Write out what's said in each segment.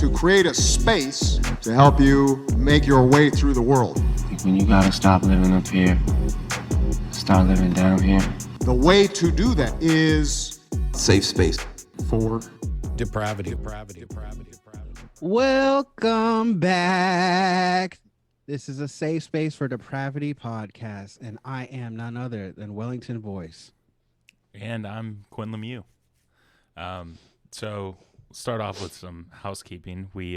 to create a space to help you make your way through the world. I think when you gotta stop living up here, start living down here. The way to do that is safe space for depravity. Welcome back. This is a safe space for depravity podcast, and I am none other than Wellington Voice. And I'm Quinn Lemieux. So start off with some housekeeping. We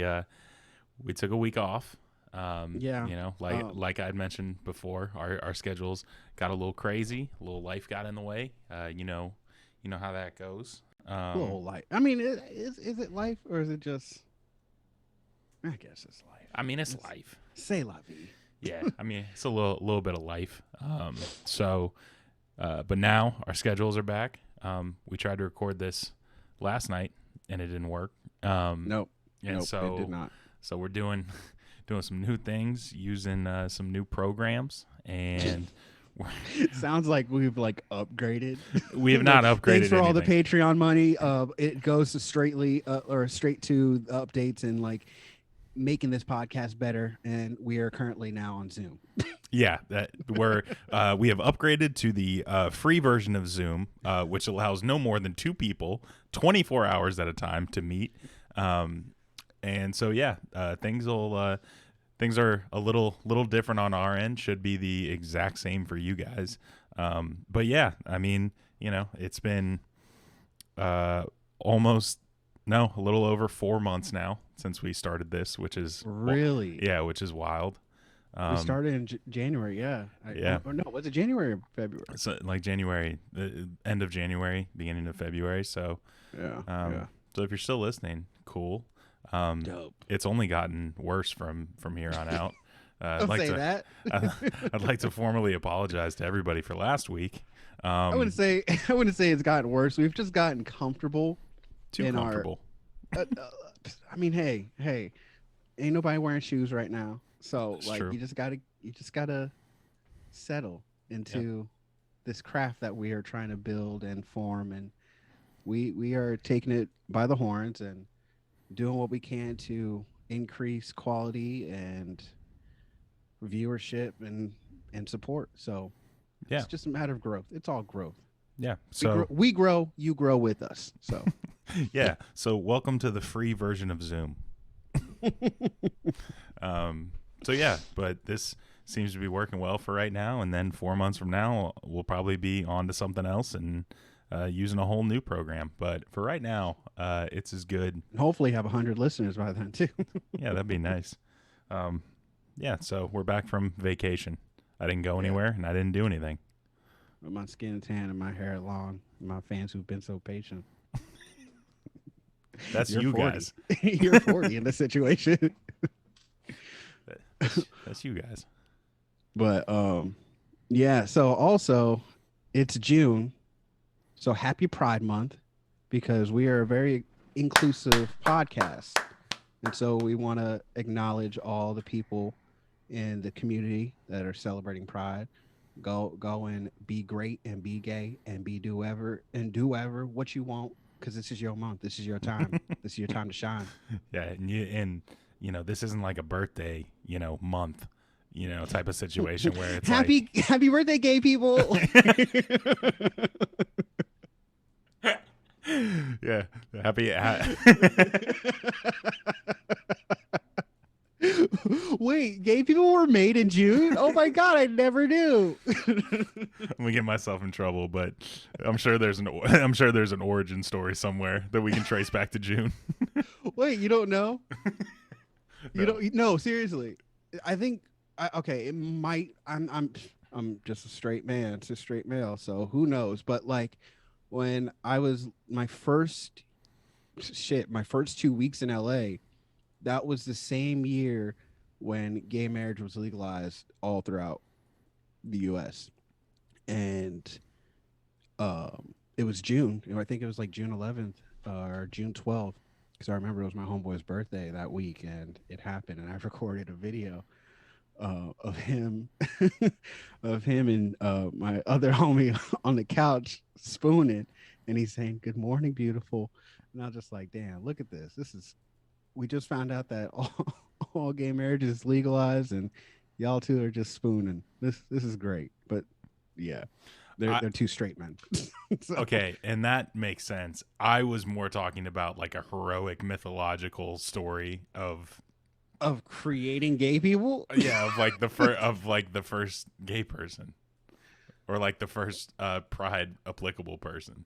took a week off. Like I'd mentioned before, our schedules got a little crazy. A little life got in the way. You know how that goes. A little life. I mean, is it life or is it just? I guess it's life. I mean, it's life. C'est la vie. Yeah, I mean, it's a little bit of life. But now our schedules are back. We tried to record this last night and it didn't work. Nope, it did not. So we're doing some new things, using some new programs, and sounds like we've upgraded. We have not upgraded. Thanks for anything. all the Patreon money. It goes to straight to the updates and making this podcast better, and we are currently now on Zoom. Yeah, we have upgraded to the free version of Zoom, which allows no more than 2 people, 24 hours at a time to meet. And so things are a little different on our end. Should be the exact same for you guys. But yeah, I mean, it's been a little over 4 months now since we started this, which is really, which is wild. We started in January, was it January or February? So January, the end of January, beginning of February. So So if you're still listening, cool. Dope. It's only gotten worse from here on out. Don't say that. I'd like to formally apologize to everybody for last week. I wouldn't say it's gotten worse. We've just gotten comfortable. Too comfortable. I mean, hey, ain't nobody wearing shoes right now, so true. you just gotta settle into this craft that we are trying to build and form, and we are taking it by the horns and doing what we can to increase quality and viewership and support. So it's just a matter of growth. It's all growth. Yeah. So we grow, you grow with us. So yeah. So welcome to the free version of Zoom. But this seems to be working well for right now. And then 4 months from now, we'll probably be on to something else and using a whole new program. But for right now, it's as good. And hopefully have 100 listeners by then too. Yeah, that'd be nice. So we're back from vacation. I didn't go anywhere and I didn't do anything. With my skin tan and my hair long, my fans who've been so patient. That's You're you 40. guys. You're 40 in this situation. That's you guys. But so also it's June. So happy Pride Month, because we are a very inclusive podcast. And so we want to acknowledge all the people in the community that are celebrating Pride. Go and be great and be gay and do whatever what you want, because this is your month. This is your time. This is your time to shine. Yeah, and this isn't like a birthday, month, type of situation where it's happy birthday, gay people. Yeah, happy. Wait, gay people were made in June? Oh my God, I never knew. I'm gonna get myself in trouble, but I'm sure there's an origin story somewhere that we can trace back to June. Wait, you don't know? You don't? No, seriously. I think. It might. I'm just a straight man. It's a straight male. So who knows? But when I was my first 2 weeks in LA, that was the same year when gay marriage was legalized all throughout the US. And it was June. I think it was June 11th or June 12th, because I remember it was my homeboy's birthday that week, and it happened. And I recorded a video of him and my other homie on the couch spooning, and he's saying, "Good morning, beautiful." And I was just like, damn, look at this. This is we just found out that all gay marriage is legalized, and y'all two are just spooning. This is great, but yeah, they're two straight men. So- Okay, and that makes sense. I was more talking about like a heroic mythological story of of creating gay people. yeah, of like the first gay person or like the first pride applicable person.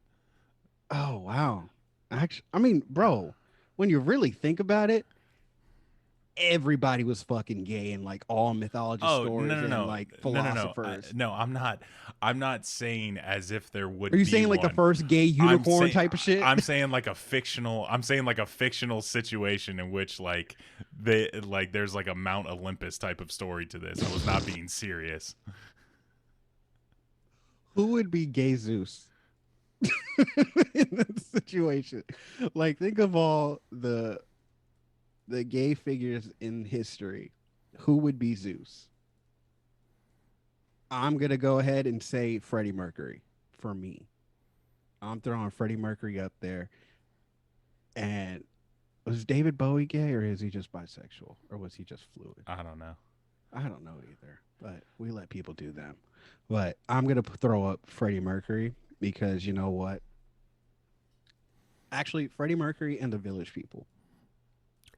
Oh wow. Actually, I mean, bro, when you really think about it, everybody was fucking gay in like all mythology Oh, stories no, no, and no. like No, no, no. philosophers. No, I'm not saying as if there would Are you be saying like the one. first gay I'm unicorn saying- type of shit? I'm saying like a fictional situation in which like there's like a Mount Olympus type of story to this. I was not being serious. Who would be gay Zeus in this situation? Like, think of all the gay figures in history. Who would be Zeus? I'm gonna go ahead and say Freddie Mercury for me. I'm throwing Freddie Mercury up there. And was David Bowie gay, or is he just bisexual, or was he just fluid? I don't know. I don't know either, but we let people do them. But I'm gonna throw up Freddie Mercury because you know what? Actually, Freddie Mercury and the Village People,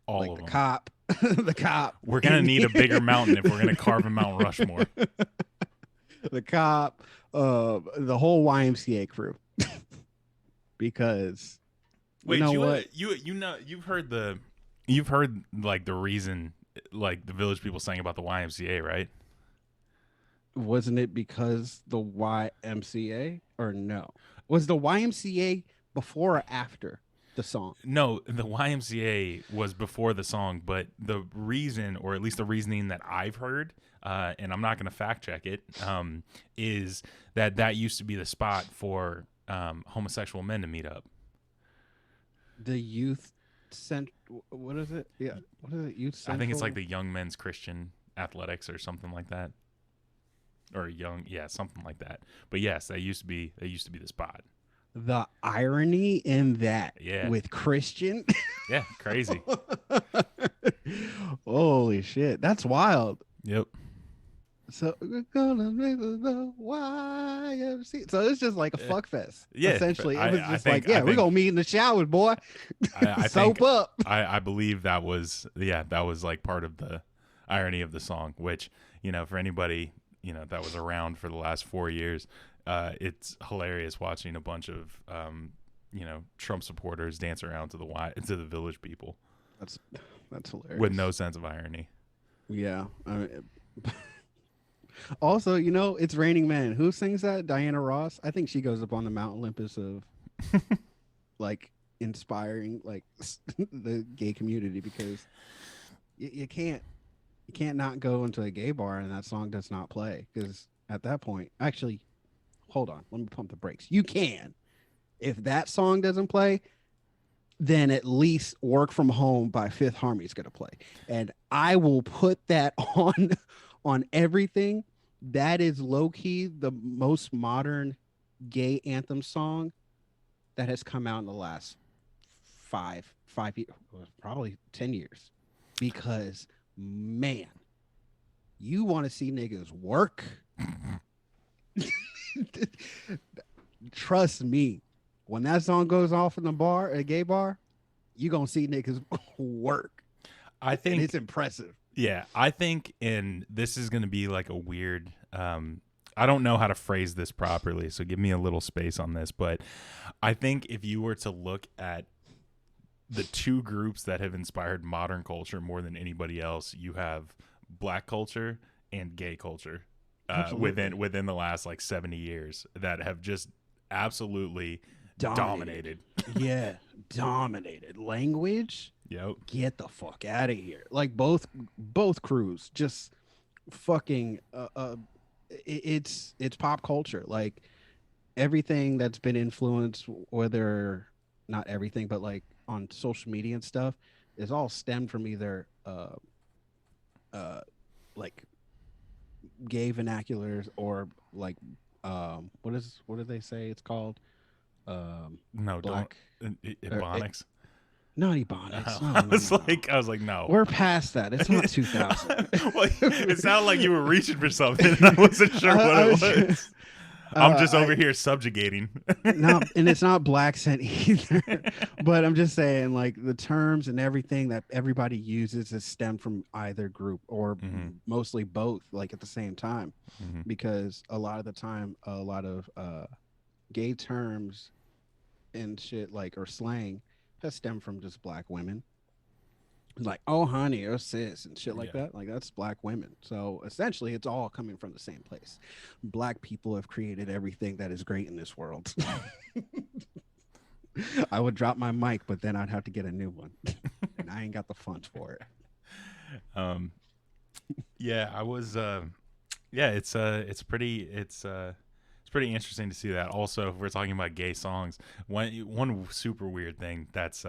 All like of the them. cop, the cop. We're gonna need a bigger mountain if we're gonna carve a Mount Rushmore. The cop, the whole YMCA crew, because Wait, you know you what? you've heard like the reason like the Village People sang about the YMCA, right? Wasn't it because the YMCA or no? Was the YMCA before or after the song? No, the YMCA was before the song, but the reason, or at least the reasoning that I've heard, and I'm not going to fact check it, is that used to be the spot for homosexual men to meet up. The youth cent. What is it? Yeah, what is it? Youth Central. I think it's like the Young Men's Christian Athletics or something like that, or something like that. But yes, that used to be the spot. The irony in that, Yeah. with Christian. Yeah, crazy. Holy shit, that's wild. Yep. So we're gonna make the YMCA. So it's just like a fuck fest. Yeah, essentially, I- it was I just think- like, I we're think- gonna meet in the showers, boy. I Soap think up. I believe that was that was like part of the irony of the song, which for anybody that was around for the last 4 years, it's hilarious watching a bunch of Trump supporters dance around to the Village People That's hilarious. with no sense of irony. Yeah. I mean, also, it's Raining Men. Who sings that? Diana Ross. I think she goes up on the Mount Olympus of like inspiring like the gay community, because you can't not go into a gay bar and that song does not play, because at that point, actually, hold on, let me pump the brakes. You can. If that song doesn't play, then at least Work From Home by Fifth Harmony is going to play. And I will put that on everything. That is low-key the most modern gay anthem song that has come out in the last five years, probably 10 years. Because, man, you want to see niggas work? Trust me, when that song goes off in a gay bar, you gonna see niggas work. I And think it's impressive. Yeah, I think this is going to be like a weird. I don't know how to phrase this properly, so give me a little space on this. But I think if you were to look at the two groups that have inspired modern culture more than anybody else, you have Black culture and gay culture Absolutely. within the last like 70 years that have just absolutely dominated. Yeah, dominated. Language, Yep. get the fuck out of here. Like both crews just fucking it's pop culture. Like everything that's been influenced, whether not everything, but like on social media and stuff, is all stemmed from either like gay vernaculars or like what do they say it's called? No, Black. don't. Ebonics. Naughty bonnets. No, I no, was no, no. like, I was like, no. We're past that. It's not 2000. Well, it sounded like you were reaching for something, and I wasn't sure what I it was- was. I'm just I- over here subjugating. No, and it's not black scent either. But I'm just saying, like the terms and everything that everybody uses is stemmed from either group or Mhm. mostly both, like at the same time. Mhm. Because a lot of the time, a lot of gay terms and shit like or slang has stemmed from just black women. Like, oh honey, or sis and shit like Yeah. that. Like that's black women. So essentially it's all coming from the same place. Black people have created everything that is great in this world. I would drop my mic, but then I'd have to get a new one. And I ain't got the funds for it. Yeah, I was. Yeah, it's pretty interesting to see that. Also, if we're talking about gay songs, one super weird thing that's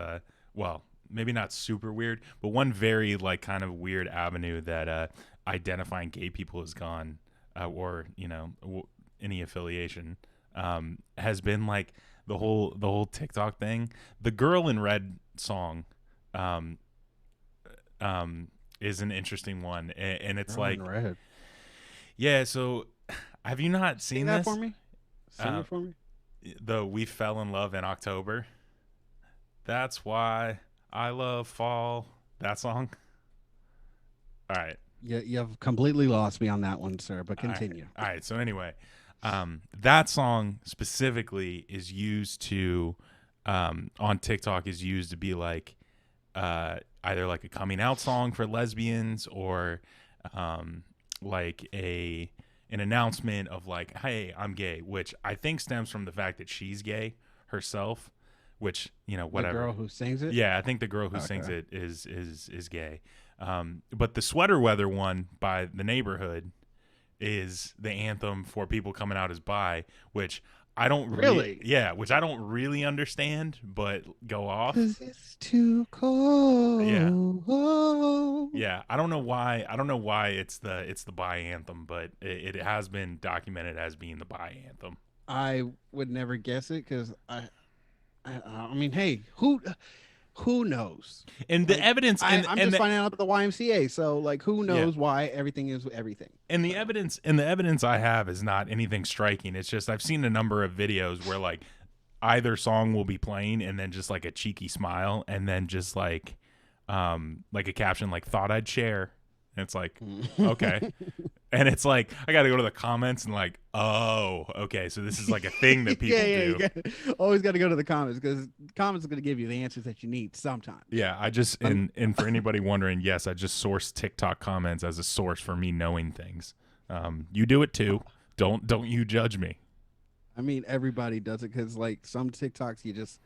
well, maybe not super weird, but one very like kind of weird avenue that identifying gay people has gone, or any affiliation, has been like the whole TikTok thing. The Girl in Red song, is an interesting one, and it's Girl like, in red. yeah. So, have you not seen Sing that this? for me. Sing it for me. The "We Fell in Love in October." That's why I love fall. That song. All right. You've completely lost me on that one, sir. But All right. continue. All right. So anyway, that song specifically is used to, on TikTok, is used to be like, either like a coming out song for lesbians or, like an announcement of like, hey, I'm gay, which I think stems from the fact that she's gay herself, which, whatever. The girl who sings it. Yeah, I think the girl who sings it is gay. But the Sweater Weather one by The Neighborhood is the anthem for people coming out as bi, which I don't Really? which I don't really understand, but go off. 'Cause it's too cold. Yeah, I don't know why it's the bi anthem, but it has been documented as being the bi anthem. I would never guess it because I mean, hey, who knows? And the Like, evidence, I'm and just the, finding out about the YMCA, so like, who knows why everything is everything? and the evidence I have is not anything striking. It's just I've seen a number of videos where like either song will be playing and then just like a cheeky smile and then just like a caption like "thought I'd share." And it's like, okay. And it's like I got to go to the comments and like, oh, okay, so this is like a thing that people do. You always got to go to the comments because comments are going to give you the answers that you need sometimes. Yeah, I just and for anybody wondering, yes, I just source TikTok comments as a source for me knowing things. You do it too. Don't you judge me. I mean, everybody does it because like some TikToks you just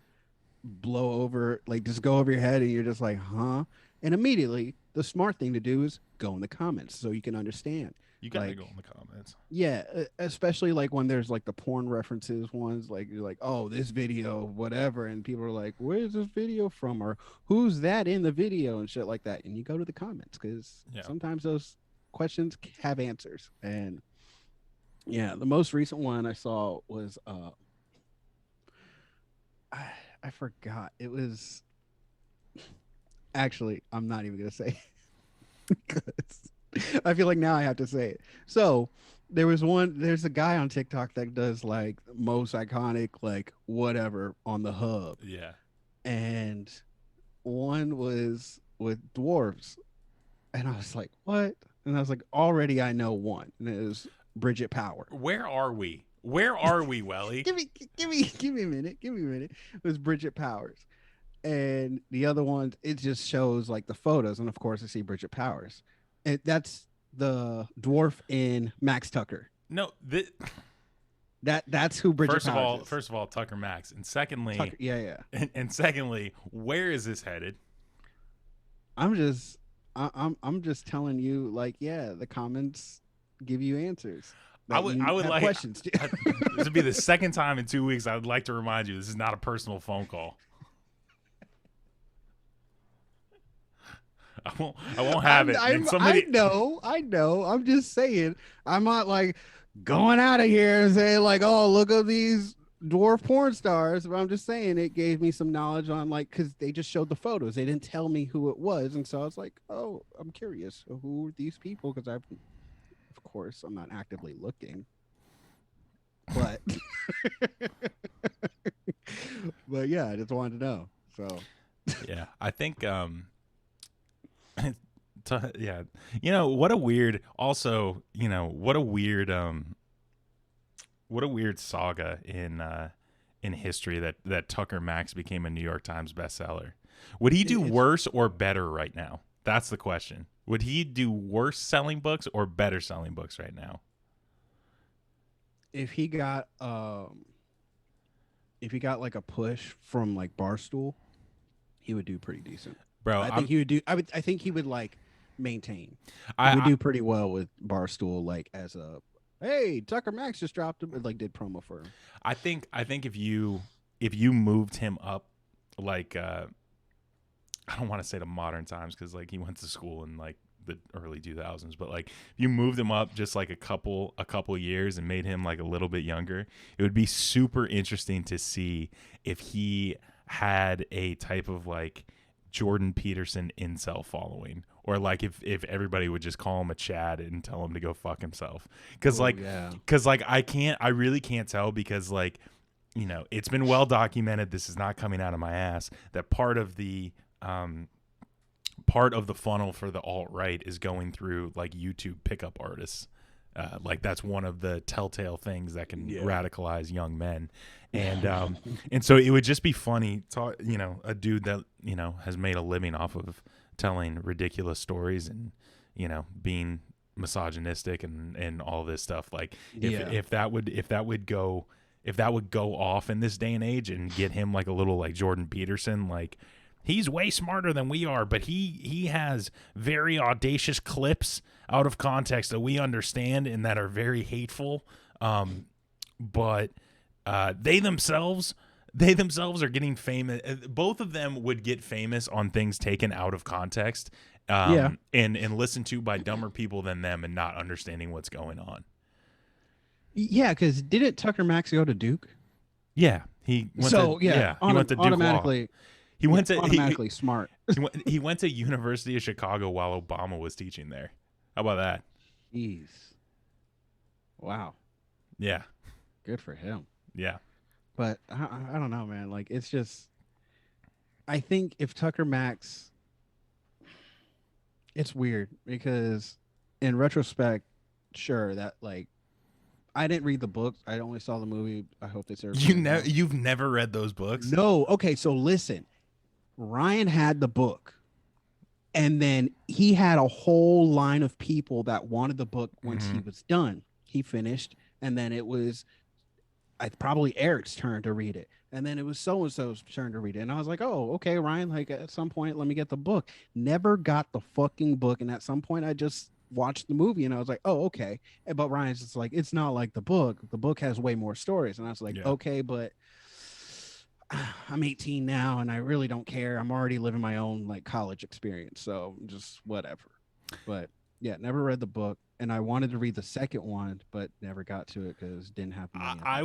blow over, like just go over your head, and you're just like, huh? And immediately, the smart thing to do is go in the comments so you can understand. You gotta Like, go in the comments. Yeah, especially like when there's like the porn references ones, like you're like, oh, this video, whatever, and people are like, where's this video from, or who's that in the video, and shit like that. And you go to the comments because sometimes those questions have answers. And yeah, the most recent one I saw was I forgot. It was actually, I'm not even gonna say because I feel like now I have to say it. So there's a guy on TikTok that does like most iconic, like whatever on the hub. Yeah. And one was with dwarves. And I was like, what? And I was like, already I know one. And it was Bridget Power. Where are we? Where are we, Welly? Give me a minute. It was Bridget Powers. And the other one, it just shows like the photos. And of course I see Bridget Powers. That's the dwarf in Max Tucker. No, That's who Bridget Powers is. First of all, Tucker Max, and secondly, Tucker, yeah. and secondly, where is this headed? I'm just telling you, like, yeah, the comments give you answers. I would like questions. this would be the second time in 2 weeks I would like to remind you this is not a personal phone call. I won't have it. And I know. I'm just saying. I'm not like going out of here and saying like, oh, look at these dwarf porn stars, but I'm just saying it gave me some knowledge on like because they just showed the photos. They didn't tell me who it was, and so I was like, oh, I'm curious. So who are these people? Because of course, I'm not actively looking, but but yeah, I just wanted to know. So Yeah, I think yeah, you know what a weird also, you know, what a weird saga in history that Tucker Max became a New York Times bestseller. Would he do worse or better right now? That's the question. Would he do worse selling books or better selling books right now? if he got like a push from like Barstool, he would do pretty decent. Bro, I think he would do. I think he would like maintain. He I, would I do pretty well with Barstool, like as a hey, Tucker Max just dropped him, like did promo for him. I think if you moved him up like I don't want to say to modern times because like he went to school in like the early 2000s, but like if you moved him up just like a couple years and made him like a little bit younger, it would be super interesting to see if he had a type of like Jordan Peterson incel following, or like if everybody would just call him a Chad and tell him to go fuck himself. Because I really can't tell because like, you know, it's been well documented. This is not coming out of my ass that part of the funnel for the alt-right is going through like YouTube pickup artists. Like that's one of the telltale things that can radicalize young men. And and so it would just be funny you know, a dude that, you know, has made a living off of telling ridiculous stories and, you know, being misogynistic and all this stuff. Like if that would go off in this day and age and get him like a little like Jordan Peterson, like he's way smarter than we are, but he has very audacious clips out of context that we understand and that are very hateful. But they themselves are getting famous. Both of them would get famous on things taken out of context, and listened to by dumber people than them and not understanding what's going on. Yeah, because didn't Tucker Max go to Duke? Yeah, he went to Duke automatically. Law. He went to automatically smart. he went to University of Chicago while Obama was teaching there. How about that? Jeez. Wow. Yeah. Good for him. Yeah. But I don't know, man. Like it's just, I think if Tucker Max, it's weird because in retrospect, sure that like I didn't read the book. I only saw the movie. I hope they serve. You've never read those books? No. Okay, so listen. Ryan had the book, and then he had a whole line of people that wanted the book once he was done. He finished, and then it was probably Eric's turn to read it, and then it was so and so's turn to read it. And I was like, "Oh, okay, Ryan. Like at some point, let me get the book." Never got the fucking book, and at some point, I just watched the movie, and I was like, "Oh, okay." But Ryan's just like, "It's not like the book. The book has way more stories." And I was like, "Okay, but." I'm 18 now and I really don't care. I'm already living my own like college experience. So just whatever. But yeah, never read the book. And I wanted to read the second one, but never got to it because didn't have money. I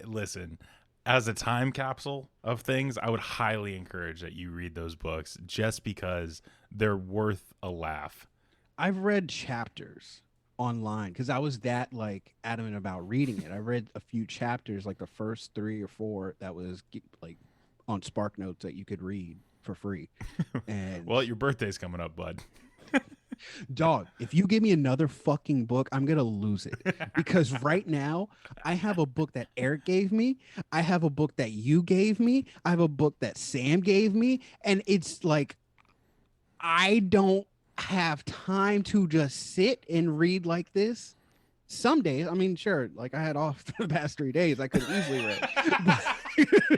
listen, as a time capsule of things, I would highly encourage that you read those books just because they're worth a laugh. I've read chapters online because I was that like adamant about reading it. I read a few chapters, like the first 3 or 4 that was like on Spark Notes that you could read for free. And well, your birthday's coming up, bud. Dog, if you give me another fucking book, I'm gonna lose it. Because right now I have a book that Eric gave me, I have a book that you gave me, I have a book that Sam gave me, and it's like I don't have time to just sit and read like this. Some days, I mean, sure, like I had off the past 3 days, I could easily read.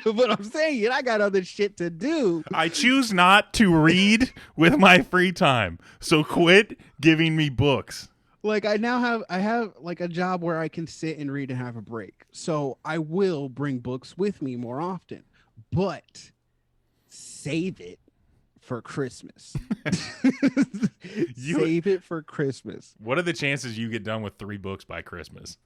But I'm saying I got other shit to do. I choose not to read with my free time, so quit giving me books. Like I have like a job where I can sit and read and have a break. So I will bring books with me more often, but save it for Christmas. Save it for Christmas. What are the chances you get done with 3 books by Christmas?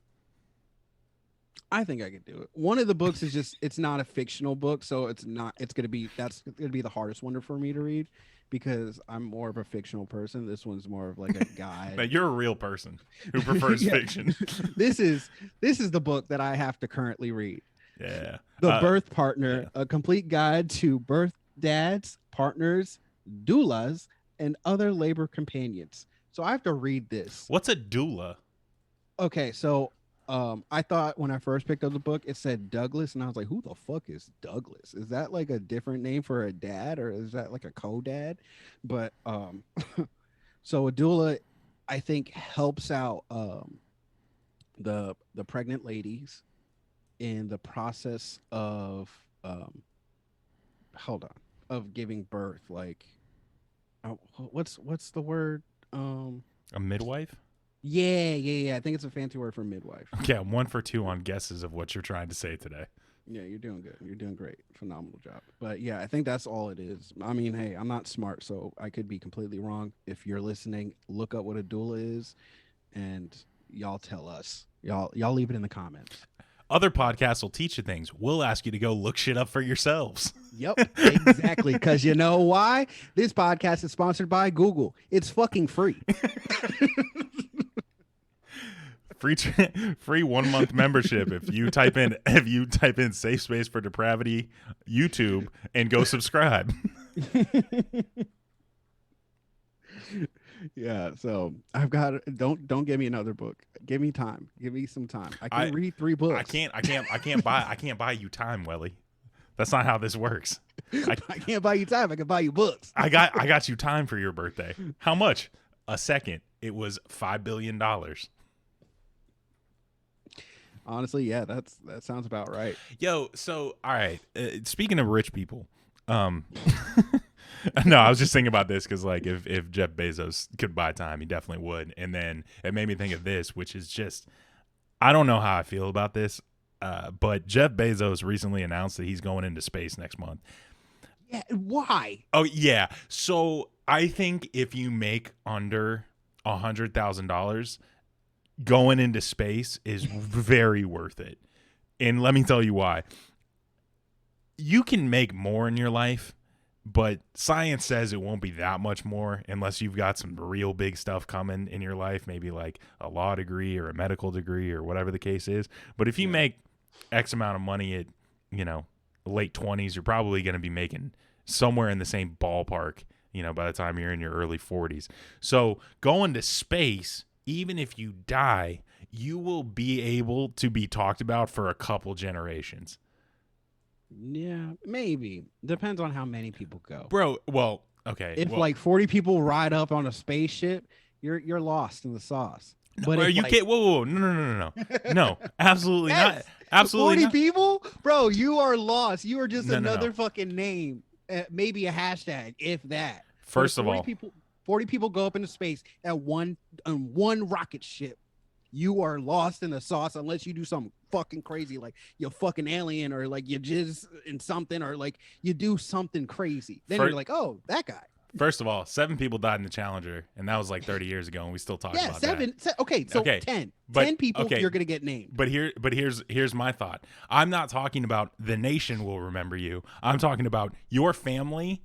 I think I could do it. One of the books is just it's not a fictional book, so it's not it's gonna be that's gonna be the hardest one for me to read because I'm more of a fictional person. This one's more of like a Now guide. you're a real person who prefers Yeah. fiction. This is the book that I have to currently read. Yeah. The Birth Partner, yeah. a complete guide to birth dads, partners, doulas, and other labor companions. So I have to read this. What's a doula? Okay, so I thought when I first picked up the book, it said Douglas, and I was like, who the fuck is Douglas? Is that like a different name for a dad, or is that like a co-dad? But so a doula, I think, helps out the pregnant ladies in the process of hold on, of giving birth. Like, what's the word? A midwife? Yeah. I think it's a fancy word for midwife. Yeah, 1 for 2 on guesses of what you're trying to say today. Yeah, you're doing good. You're doing great. Phenomenal job. But yeah, I think that's all it is. I mean, hey, I'm not smart, so I could be completely wrong. If you're listening, look up what a doula is, and y'all tell us. Y'all leave it in the comments. Other podcasts will teach you things. We'll ask you to go look shit up for yourselves. Yep, exactly. Because you know why? This podcast is sponsored by Google. It's fucking free. Free 1 month membership if you type in Safe Space for Depravity YouTube and go subscribe. Yeah, so I've got don't give me another book. Give me time. Give me some time. I can read 3 books. I can't buy you time, Welly. That's not how this works. I can't buy you time. I can buy you books. I got you time for your birthday. How much? A second. It was $5 billion. Honestly, yeah, that sounds about right. Yo, so all right. Speaking of rich people, no, I was just thinking about this because like if Jeff Bezos could buy time, he definitely would. And then it made me think of this, which is just I don't know how I feel about this, but Jeff Bezos recently announced that he's going into space next month. Yeah, why? Oh yeah, so I think if you make under $100,000. Going into space is very worth it. And let me tell you why. You can make more in your life, but science says it won't be that much more unless you've got some real big stuff coming in your life, maybe like a law degree or a medical degree or whatever the case is. But if you make X amount of money at, late 20s, you're probably going to be making somewhere in the same ballpark, by the time you're in your early 40s. So going to space, even if you die, you will be able to be talked about for a couple generations. Yeah, maybe. Depends on how many people go. Bro, well, okay. If like 40 people ride up on a spaceship, you're lost in the sauce. But are you kidding? Whoa. No. No, absolutely not. Absolutely 40 not. people? Bro, you are lost. You are just No. another fucking name. Maybe a hashtag, if that. First But of 40 all, people 40 people go up into space at one rocket ship. You are lost in the sauce unless you do something fucking crazy, like you're fucking alien, or like you jizz in something, or like you do something crazy. Then you're like, oh, that guy. First of all, 7 people died in the Challenger, and that was like 30 years ago, and we still talk about that. Okay, so Okay, 10. but- 10 people okay. you're gonna get named. But here's my thought. I'm not talking about the nation will remember you. I'm talking about your family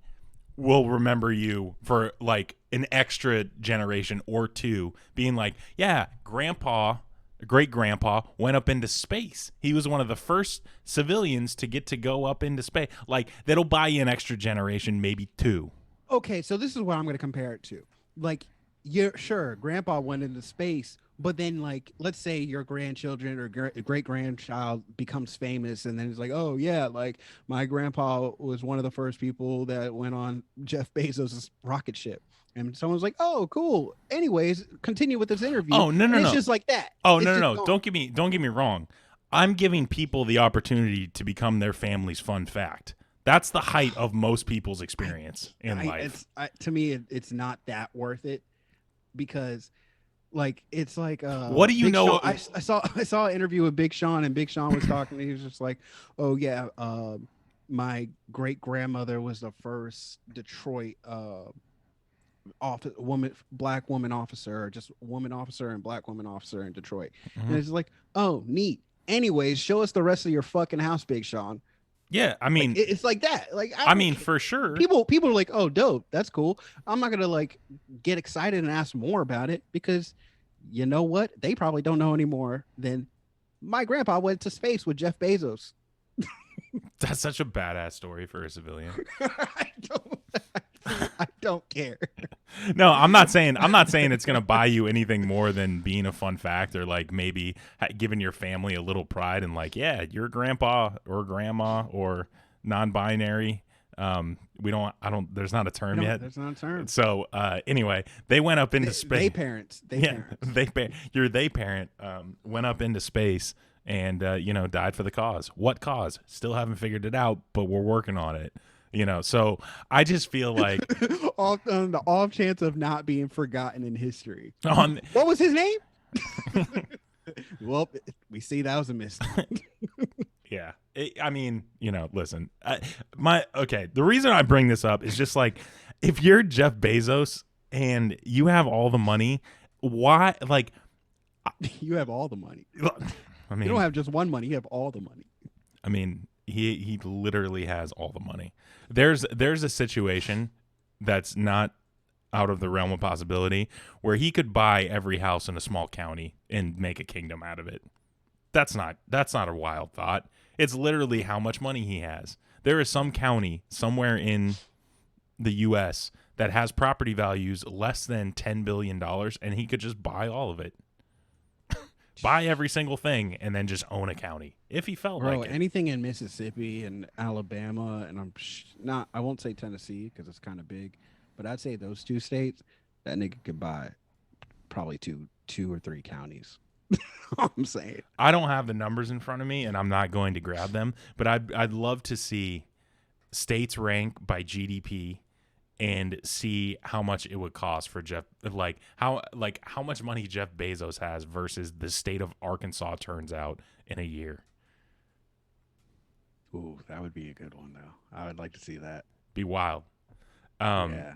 will remember you for like an extra generation or 2, being like, yeah, great grandpa went up into space. He was one of the first civilians to go up into space. Like, that'll buy you an extra generation, maybe 2. Okay, so this is what I'm going to compare it to. Like, you're sure grandpa went into space, but then like, let's say your grandchildren or great grandchild becomes famous, and then it's like, oh yeah, like my grandpa was one of the first people that went on Jeff Bezos' rocket ship. And someone's like, oh, cool. Anyways, continue with this interview. Oh, no. It's just like that. Oh, It's no. just gone. Don't get me wrong. I'm giving people the opportunity to become their family's fun fact. That's the height of most people's experience in life. To me, it's not that worth it, because like it's like What do you Big know? Sean, I saw an interview with Big Sean, and Big Sean was talking, and he was just like, oh yeah, my great grandmother was the first Detroit black woman officer, or just woman officer and black woman officer in Detroit. And it's like, oh neat, Anyways, show us the rest of your fucking house, Big Sean. Yeah, I mean, It's like that. Like I mean, for sure. people are like, oh, dope, that's cool. I'm not gonna like get excited and ask more about it because you know what? They probably don't know any more than my grandpa went to space with Jeff Bezos. That's such a badass story for a civilian. I don't care. No, I'm not saying it's gonna buy you anything more than being a fun fact or like maybe giving your family a little pride and like, yeah, your grandpa or grandma or non-binary. There's not a term yet. There's not a term. So anyway, they went up into space. They parents. They parent went up into space and died for the cause. What cause? Still haven't figured it out, but we're working on it. So I just feel like on the off chance of not being forgotten in history. what was his name? Well, we see that was a mistake. Yeah. I mean, listen, the reason I bring this up is just like, if you're Jeff Bezos and you have all the money, why, like, you have all the money. I mean, you don't have just one money, you have all the money. I mean, he literally has all the money. There's a situation that's not out of the realm of possibility where he could buy every house in a small county and make a kingdom out of it. That's not a wild thought. It's literally how much money he has. There is some county somewhere in the U.S. that has property values less than $10 billion, and he could just buy all of it. Buy every single thing and then just own a county if he felt like it. Anything in Mississippi and Alabama, and I won't say Tennessee because it's kind of big, but I'd say those two states, that nigga could buy probably two or three counties. I'm saying. I don't have the numbers in front of me, and I'm not going to grab them, but I'd love to see states rank by GDP and see how much it would cost for Jeff, how much money Jeff Bezos has versus the state of Arkansas turns out in a year. Ooh, that would be a good one though. I would like to see that. Be wild. Yeah.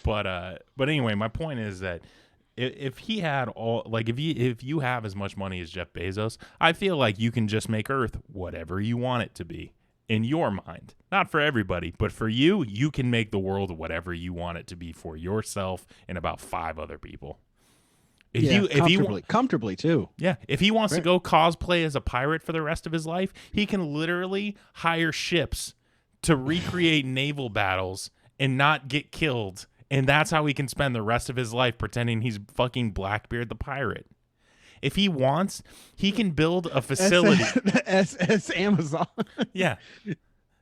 But anyway, my point is that if he had all, like, if you have as much money as Jeff Bezos, I feel like you can just make Earth whatever you want it to be in your mind. Not for everybody, but for you, you can make the world whatever you want it to be for yourself and about 5 other people. Comfortably too. Yeah, if he wants to go cosplay as a pirate for the rest of his life, he can literally hire ships to recreate naval battles and not get killed. And that's how he can spend the rest of his life pretending he's fucking Blackbeard the pirate. If he wants, he can build a facility. SS Amazon. Yeah.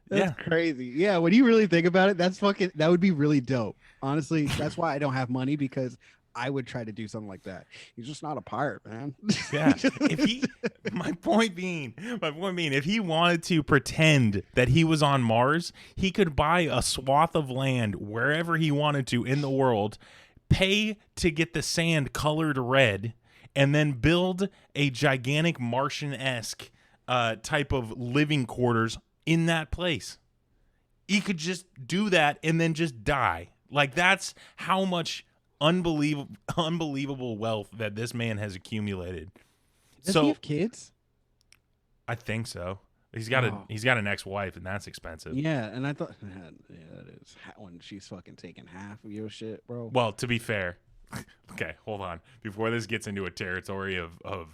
That's crazy. Yeah, when you really think about it, that would be really dope. Honestly, that's why I don't have money, because I would try to do something like that. He's just not a pirate, man. Yeah. My point being, if he wanted to pretend that he was on Mars, he could buy a swath of land wherever he wanted to in the world, pay to get the sand colored red, and then build a gigantic Martian-esque type of living quarters in that place. He could just do that and then just die. Like, that's how much unbelievable wealth that this man has accumulated. Does he have kids? I think so. He's got an ex-wife, and that's expensive. Yeah, and I thought, yeah, that is when she's fucking taking half of your shit, bro. Well, to be fair, okay, hold on. Before this gets into a territory of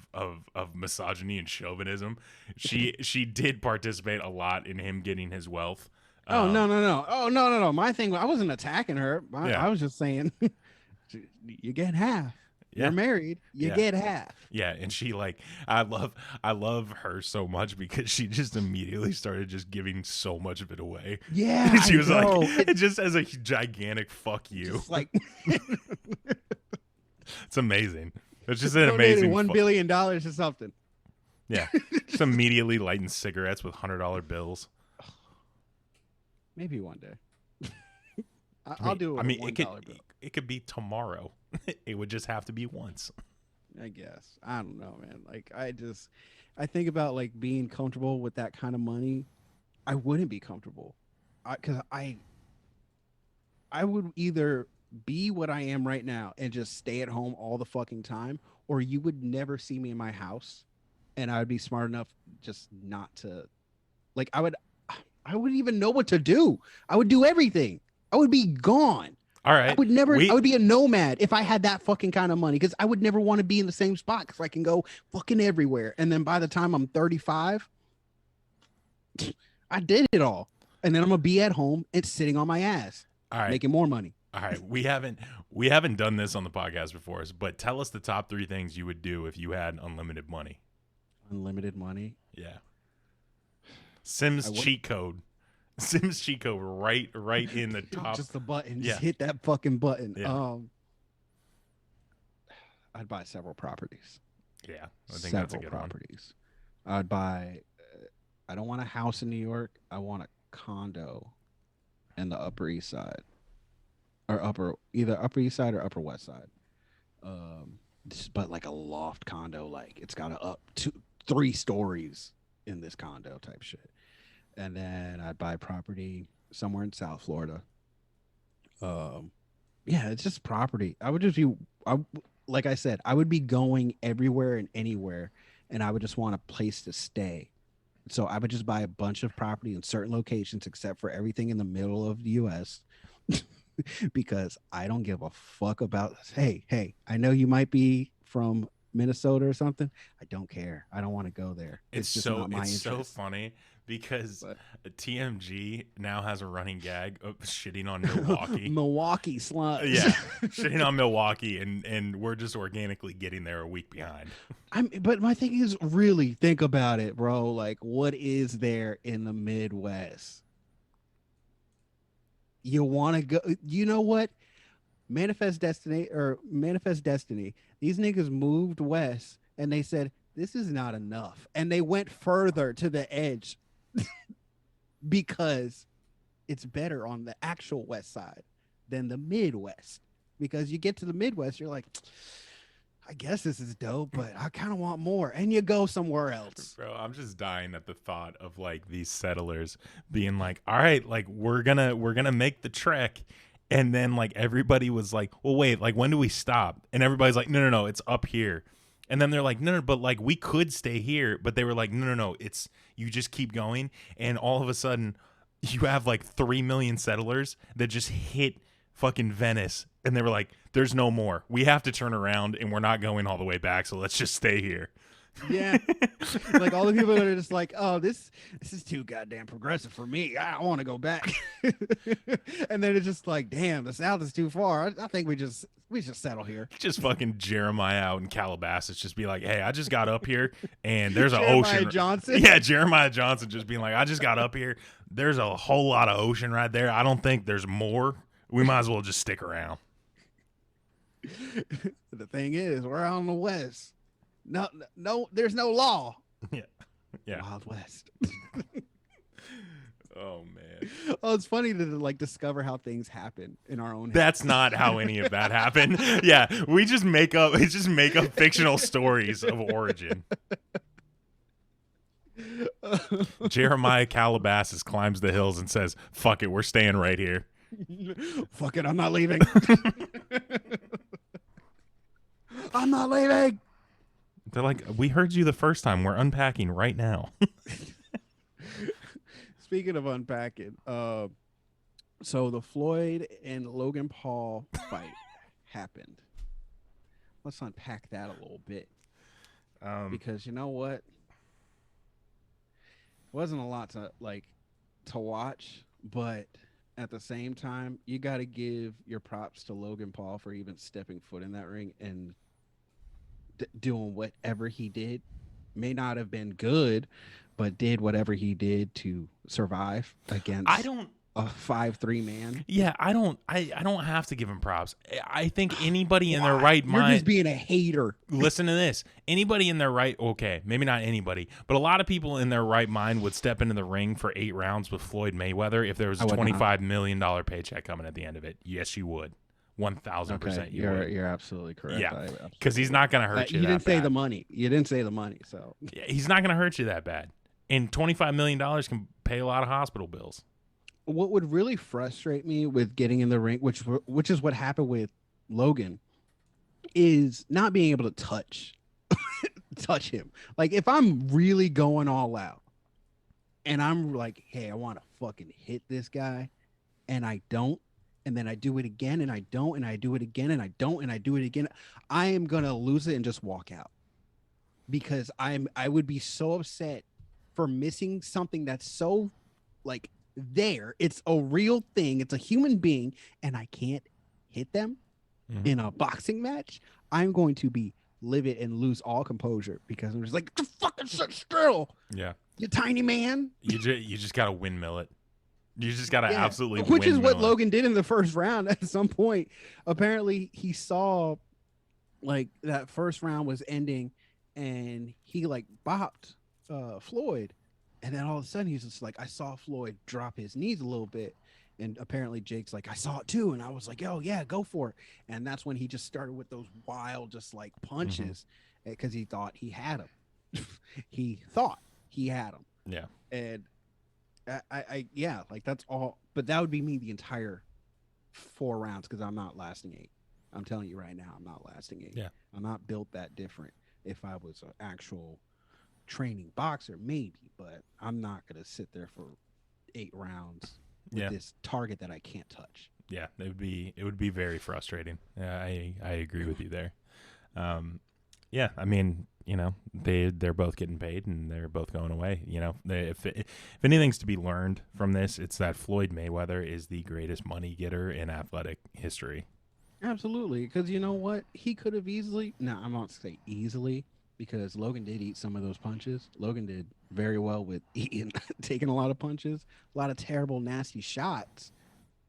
misogyny and chauvinism, she did participate a lot in him getting his wealth. Oh no. My thing, I wasn't attacking her. I was just saying, you get half. Yeah. You're married, you get half. Yeah, and she, like, I love her so much because she just immediately started just giving so much of it away. Yeah, she was like, it just as a gigantic fuck you. Just like, it's amazing. It's just an amazing $1 billion or something. Yeah, just immediately lighting cigarettes with $100 bills. Maybe one day. I'll do it. It could be tomorrow. It would just have to be once. I guess. I don't know, man. Like, I think about, like, being comfortable with that kind of money. I wouldn't be comfortable, because I would either be what I am right now and just stay at home all the fucking time, or you would never see me in my house and I would be smart enough just not to, like, I wouldn't even know what to do. I would do everything. I would be gone. All I right. would never. I would be a nomad if I had that fucking kind of money, because I would never want to be in the same spot because I can go fucking everywhere. And then by the time I'm 35, I did it all. And then I'm gonna be at home and sitting on my ass, All right. making more money. All right. We haven't done this on the podcast before, but tell us the top 3 things you would do if you had unlimited money. Unlimited money. Yeah. Sims cheat code. Sims cheat code right in the top. Just the button. Yeah. Just hit that fucking button. Yeah. I'd buy several properties. Yeah, I think that's a good properties. I'd buy. I don't want a house in New York. I want a condo in the Upper East Side, or either Upper East Side or Upper West Side. But like a loft condo, like it's got up 3 stories in this condo type shit. And then I'd buy property somewhere in South Florida. Yeah, it's just property. I would just be, like I said, I would be going everywhere and anywhere, and I would just want a place to stay. So I would just buy a bunch of property in certain locations, except for everything in the middle of the U.S. because I don't give a fuck about. Hey, I know you might be from Minnesota or something. I don't care. I don't want to go there. It's just so not my it's so interest. funny because TMG now has a running gag of shitting on Milwaukee. Milwaukee sluts. Yeah, shitting on Milwaukee, and we're just organically getting there a week behind. But my thing is, really think about it, bro. Like, what is there in the Midwest? You want to go? You know what? Manifest Destiny. These niggas moved west, and they said this is not enough, and they went further to the edge because it's better on the actual west side than the Midwest. Because you get to the Midwest, you're like, I guess this is dope, but I kind of want more. And you go somewhere else. Bro, I'm just dying at the thought of like these settlers being like, all right, like we're gonna make the trek. And then like everybody was like, well, wait, like when do we stop? And everybody's like, no, it's up here. And then they're like, no, but like we could stay here. But they were like, no, it's, you just keep going. And all of a sudden you have like 3 million settlers that just hit fucking Venice. And they were like, there's no more. We have to turn around and we're not going all the way back. So let's just stay here. Yeah. Like all the people that are just like, oh, this is too goddamn progressive for me. I don't want to go back. And then it's just like, damn, the South is too far. I think we just settle here. Just fucking Jeremiah out in Calabasas just be like, hey, I just got up here and there's an Jeremiah ocean. Johnson. Yeah, Jeremiah Johnson just being like, I just got up here. There's a whole lot of ocean right there. I don't think there's more. We might as well just stick around. The thing is, we're out in the West. No, there's no law. Yeah. Wild West. Oh man. Oh, it's funny to like discover how things happen in our own head. That's not how any of that happened. Yeah, we just make up fictional stories of origin. Jeremiah Calabasas climbs the hills and says, fuck it, we're staying right here. Fuck it, I'm not leaving. I'm not leaving. They're like, we heard you the first time. We're unpacking right now. Speaking of unpacking, so the Floyd and Logan Paul fight happened. Let's unpack that a little bit. Because you know what? It wasn't a lot to watch, but at the same time, you got to give your props to Logan Paul for even stepping foot in that ring and doing whatever he did. May not have been good, but did whatever he did to survive against a 5'3" man. Yeah, I don't have to give him props. I think anybody in their right You're mind. just being a hater. Listen to this. Anybody in their right, okay, maybe not anybody, but a lot of people in their right mind would step into the ring for 8 rounds with Floyd Mayweather if there was a $25 million paycheck coming at the end of it. Yes, you would. 1,000% you would. You're absolutely correct. Yeah, because he's not going to hurt you. You didn't say bad. the money. You didn't say the money. So Yeah, he's not going to hurt you that bad. And $25 million can pay a lot of hospital bills. what would really frustrate me with getting in the ring, which is what happened with Logan, is not being able to touch. touch him. Like if I'm really going all out and I'm like, hey, I want to fucking hit this guy and I don't, and then I do it again and I don't, and I do it again and I don't, and I do it again, I am gonna lose it and just walk out because I would be so upset for missing something that's so like there. It's a real thing. It's a human being, and I can't hit them in a boxing match. I'm going to be livid and lose all composure because I'm just like, fucking sit still, Yeah. you tiny man. You just gotta windmill it. You just gotta Yeah, absolutely which is what windmill it. Logan did in the first round. At some point, apparently he saw like that first round was ending and he like bopped Floyd, and then all of a sudden he's just like, I saw Floyd drop his knees a little bit, and apparently Jake's like, I saw it too, and I was like, oh yeah, go for it. And that's when he just started with those wild just like punches because he thought he had him. He thought he had him. Yeah. And I yeah, like that's all. But that would be me the entire 4 rounds because I'm not lasting 8. I'm telling you right now, I'm not lasting 8. Yeah. I'm not built that different. If I was an actual training boxer, maybe, but I'm not gonna sit there for 8 rounds with this target that I can't touch. Yeah, it would be very frustrating. Yeah, I agree with you there. Yeah, I mean, you know, they're both getting paid and they're both going away. You know, if anything's to be learned from this, it's that Floyd Mayweather is the greatest money getter in athletic history. Absolutely, because you know what, he could have easily. No, I'm not say easily because Logan did eat some of those punches. Logan did very well with eating, taking a lot of punches, a lot of terrible, nasty shots,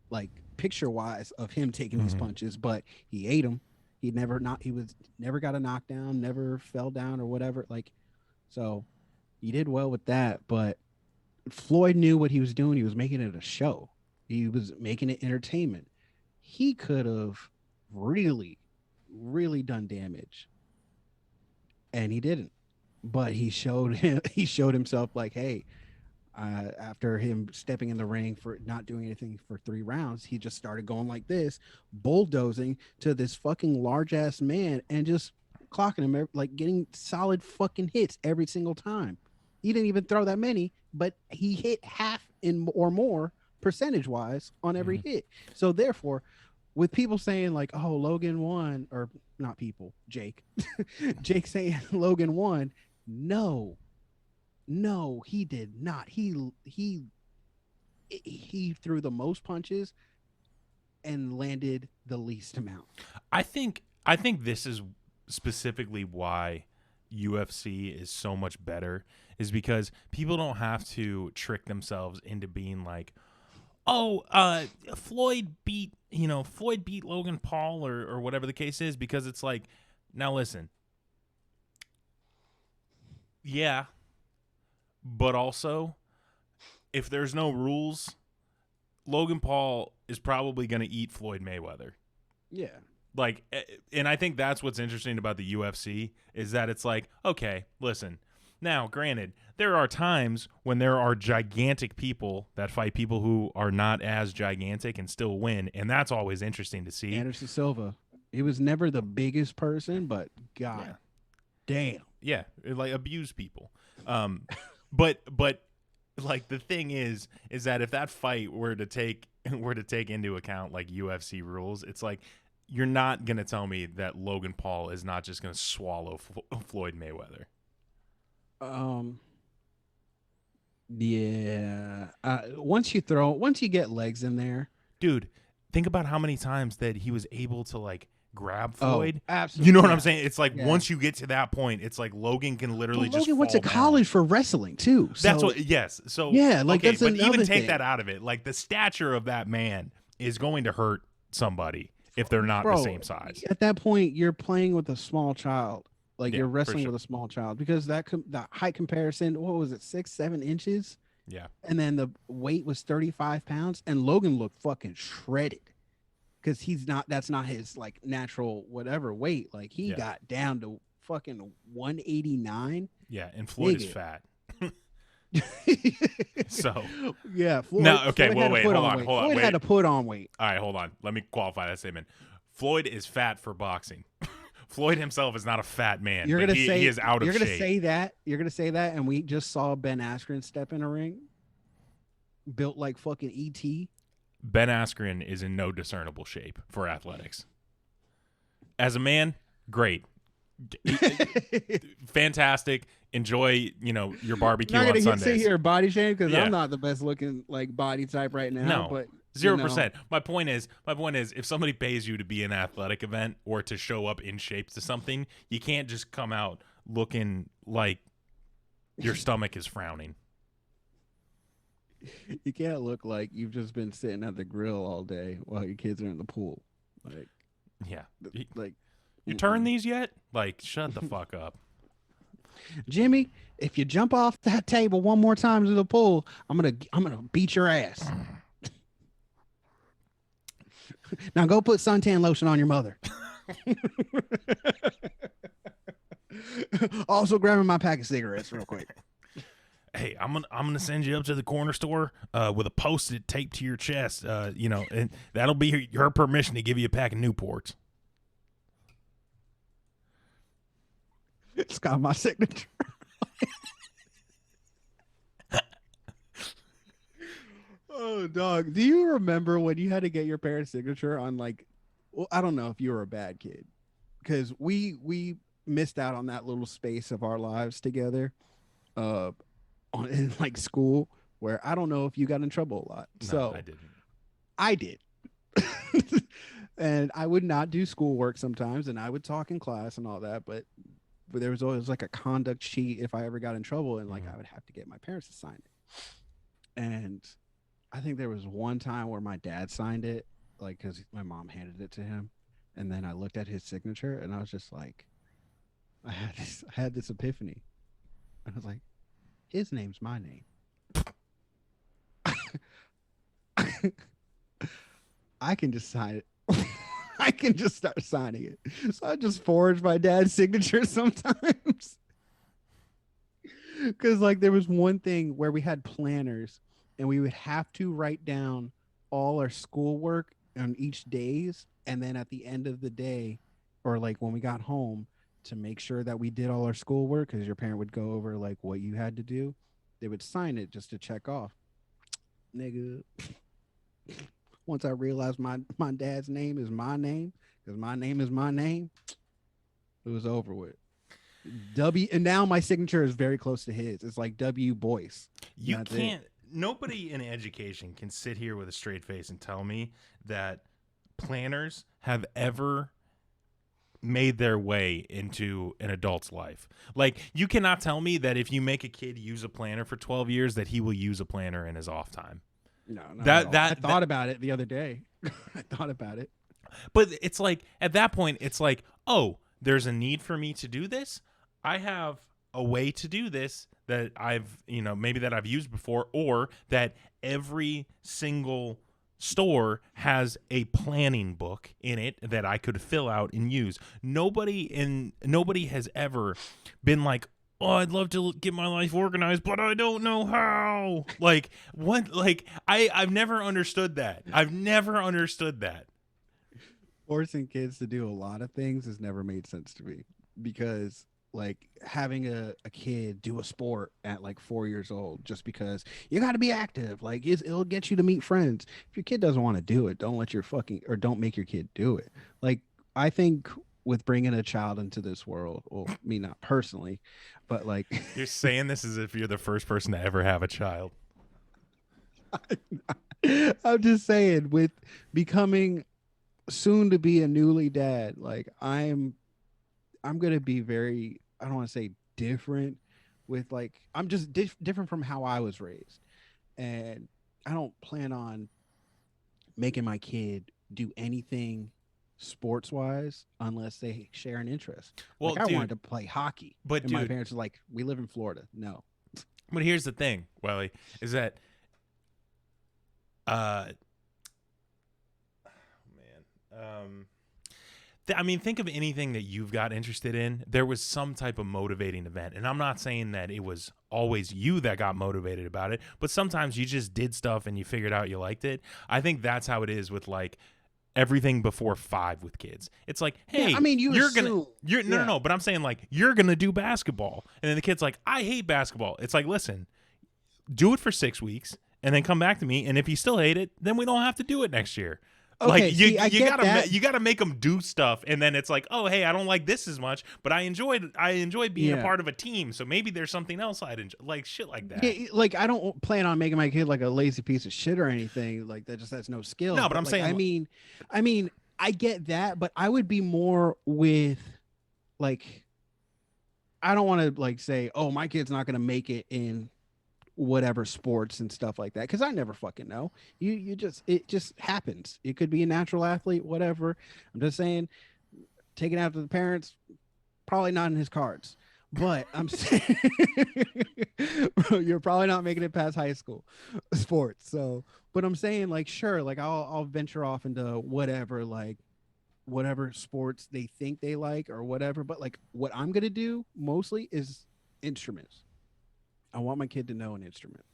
like picture-wise of him taking these punches. But he ate them. He was never got a knockdown, never fell down or whatever. Like, so he did well with that. But Floyd knew what he was doing. He was making it a show. He was making it entertainment. He could have really, really done damage, and he didn't. But he showed himself like, hey, after him stepping in the ring for not doing anything for 3 rounds, he just started going like this, bulldozing to this fucking large ass man and just clocking him, like getting solid fucking hits every single time. He didn't even throw that many, but he hit half or more percentage wise on every hit. So therefore, with people saying like, oh, Logan won, or not people, Jake saying Logan won, no, he did not. He threw the most punches and landed the least amount. I think this is specifically why UFC is so much better, is because people don't have to trick themselves into being like, oh, Floyd beat Logan Paul or whatever the case is, because it's like, now listen, yeah, but also if there's no rules, Logan Paul is probably going to eat Floyd Mayweather. Yeah. Like, and I think that's what's interesting about the UFC is that it's like, okay, listen, now granted, there are times when there are gigantic people that fight people who are not as gigantic and still win, and that's always interesting to see. Anderson Silva, he was never the biggest person, but God damn. Yeah, it, like, abuse people. But like the thing is that if that fight were to take into account like UFC rules, it's like you're not gonna tell me that Logan Paul is not just gonna swallow Floyd Mayweather. Yeah. Once you get legs in there, Dude, think about how many times that he was able to like grab Floyd. Absolutely. You know what I'm saying? It's like once you get to that point, it's like Logan can literally just Logan went to fall down. college for wrestling too. So, That's what. Yes. So yeah, like okay, that's but another even take thing. that out of it. Like the stature of that man is going to hurt somebody if they're not the same size. At that point, you're playing with a small child. Like Yeah, you're for wrestling sure. with a small child because that height comparison, what was it, 6-7 inches? Yeah. And then the weight was 35 pounds, and Logan looked fucking shredded because that's not his like natural whatever weight. Like he got down to fucking 189. Yeah, and Floyd is Nigga. fat. So yeah, Floyd, no, okay, Floyd well, had to wait, put hold on on, weight. hold on, Floyd wait. had to put on weight. All right, hold on. Let me qualify that statement. Floyd is fat for boxing. Floyd himself is not a fat man. You're but gonna he is out of you're gonna shape. say that. You're gonna say that, and we just saw Ben Askren step in a ring, built like fucking ET. Ben Askren is in no discernible shape for athletics. As a man, great. Fantastic. Enjoy, your barbecue Not on gonna Sundays. sit here body shame because Yeah. I'm not the best looking like body type right now. No. But 0%. My point is, if somebody pays you to be an athletic event or to show up in shape to something, you can't just come out looking like your stomach is frowning. you can't look like you've just been sitting at the grill all day while your kids are in the pool. Yeah. Like You turn these yet? Like, shut the fuck up. Jimmy, if you jump off that table one more time to the pool, I'm gonna beat your ass. Now go put suntan lotion on your mother. Also grabbing my pack of cigarettes real quick. Hey, I'm gonna send you up to the corner store with a Post-it taped to your chest, and that'll be her permission to give you a pack of Newports. It's got my signature. Oh, dog. Do you remember when you had to get your parents' signature on I don't know if you were a bad kid because we missed out on that little space of our lives together in like school where I don't know if you got in trouble a lot. No, So I didn't. I did. And I would not do schoolwork sometimes and I would talk in class and all that, but there was always like a conduct sheet if I ever got in trouble and I would have to get my parents to sign it. And I think there was one time where my dad signed it, because my mom handed it to him, and then I looked at his signature, and I was just like, I had this epiphany. I was like, his name's my name. I can just sign it. I can just start signing it. So I just forged my dad's signature sometimes. Because there was one thing where we had planners and we would have to write down all our schoolwork on each days. And then at the end of the day, or when we got home, to make sure that we did all our schoolwork, because your parent would go over what you had to do, they would sign it just to check off. Nigga. Once I realized my dad's name is my name, because my name is my name, it was over with. And now my signature is very close to his. It's like W Boyce. You can't. Nobody in education can sit here with a straight face and tell me that planners have ever made their way into an adult's life. You cannot tell me that if you make a kid use a planner for 12 years that he will use a planner in his off time. No, I thought about it the other day. I thought about it. But it's at that point, it's oh, there's a need for me to do this. I have a way to do this that I've used before, or that every single store has a planning book in it that I could fill out and use. Nobody has ever been like, oh, I'd love to get my life organized, but I don't know how. I've never understood that. I've never understood that. Forcing kids to do a lot of things has never made sense to me, because having a kid do a sport at 4 years old just because you got to be active, it'll get you to meet friends. If your kid doesn't want to do it, don't make your kid do it. I think with bringing a child into this world, well, me not personally, but You're saying this as if you're the first person to ever have a child. I'm just saying, with becoming soon to be a newly dad, I'm going to be very, I don't want to say different with I'm just different from how I was raised. And I don't plan on making my kid do anything sports wise unless they share an interest. Well, I wanted to play hockey, but my parents were we live in Florida. No. But here's the thing, Welly, is that think of anything that you've got interested in. There was some type of motivating event. And I'm not saying that it was always you that got motivated about it, but sometimes you just did stuff and you figured out you liked it. I think that's how it is with everything before 5 with kids. It's like, hey, I mean, you you're assume, no, but I'm saying like you're gonna do basketball, and then the kid's like, I hate basketball. It's like, listen, do it for 6 weeks, and then come back to me, and if you still hate it, then we don't have to do it next year. Okay, Like see, I you get gotta that. you gotta make them do stuff, and then it's like, oh hey, I don't like this as much, but I enjoy being a Yeah. part of a team, so maybe there's something else I'd enjoy, like shit like that. Yeah, like I don't plan on making my kid like a lazy piece of shit or anything like that. Just has no skill. No, but I'm like, saying- I mean, I get that, but I would be more with like, I don't want to like say, oh, my kid's not gonna make it in whatever sports and stuff like that, because I never fucking know. It just happens. It could be a natural athlete, whatever. I'm just saying, taking after the parents, probably not in his cards. But I'm saying you're probably not making it past high school sports. So, but I'm saying like, sure, like I'll venture off into whatever, like whatever sports they think they like or whatever. But like what I'm gonna do mostly is instruments. I want my kid to know an instrument.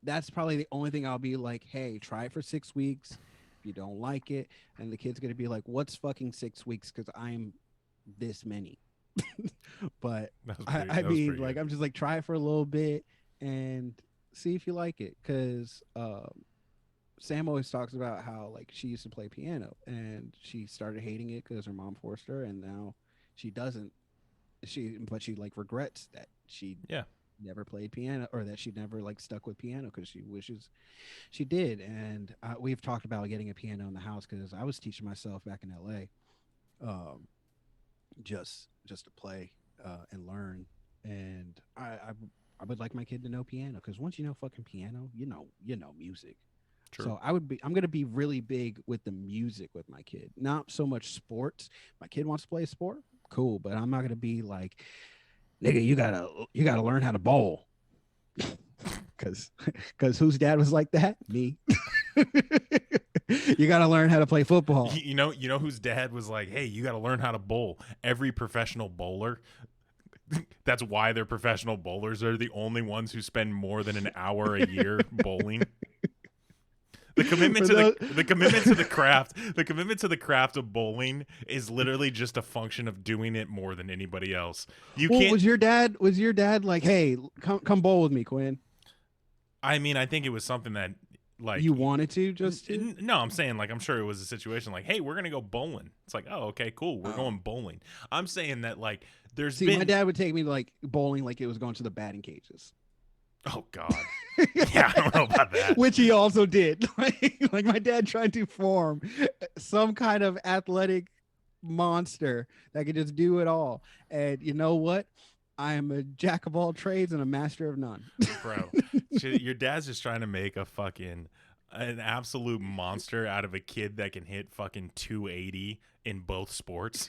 That's probably the only thing I'll be like, hey, try it for 6 weeks. If you don't like it, and the kid's gonna be like, what's fucking 6 weeks? Because I'm this many. But That was I pretty- that was mean, pretty like, good. I'm just like, try it for a little bit and see if you like it. Because Sam always talks about how like she used to play piano and she started hating it because her mom forced her, and now she doesn't. But she like regrets that she Yeah. never played piano, or that she never like stuck with piano, because she wishes she did. And we've talked about getting a piano in the house because I was teaching myself back in LA, just to play and learn. And I would like my kid to know piano, because once you know fucking piano, you know music. True. So I'm gonna be really big with the music with my kid, not so much sports. My kid wants to play a sport, cool, but I'm not gonna be like, nigga, you gotta learn how to bowl. Cause whose dad was like that? Me. You gotta learn how to play football. You know whose dad was like, hey, you got to learn how to bowl. Every professional bowler. That's why they're professional bowlers. They're the only ones who spend more than an hour a year bowling. The commitment the commitment to the craft of bowling is literally just a function of doing it more than anybody else. You Well, can't. was your dad like, hey, come bowl with me, Quinn? I mean, I think it was something that like You wanted to just to? No, I'm saying like I'm sure it was a situation like, hey, we're gonna go bowling. It's like, oh, okay, cool, we're going bowling. I'm saying that like there's See, been my dad would take me like bowling like it was going to the batting cages. oh god, yeah, I don't know about that. Which he also did. Like my dad tried to form some kind of athletic monster that could just do it all. And you know what? I am a jack of all trades and a master of none. Bro, shit, your dad's just trying to make an absolute monster out of a kid that can hit fucking 280 in both sports.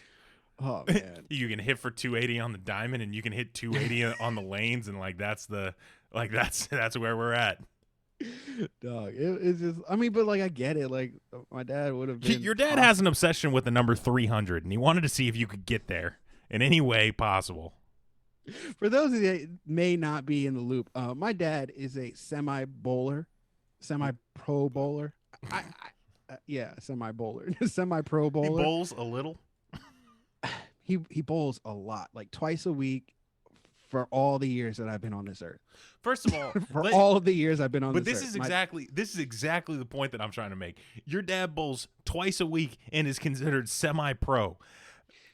Oh man. You can hit for 280 on the diamond, and you can hit 280 on the lanes, and like that's where we're at. Dog, it's just, I mean, but like I get it. Like my dad would have been. Your dad has an obsession with the number 300, and he wanted to see if you could get there in any way possible. For those of you that may not be in the loop, my dad is a semi-pro bowler. Yeah, semi-bowler, semi-pro He bowler. bowls a little. He bowls a lot, like twice a week, for all the years that I've been on this earth. First of all, For all of the years I've been on but this this earth. is exactly the point that I'm trying to make. Your dad bowls twice a week and is considered semi-pro.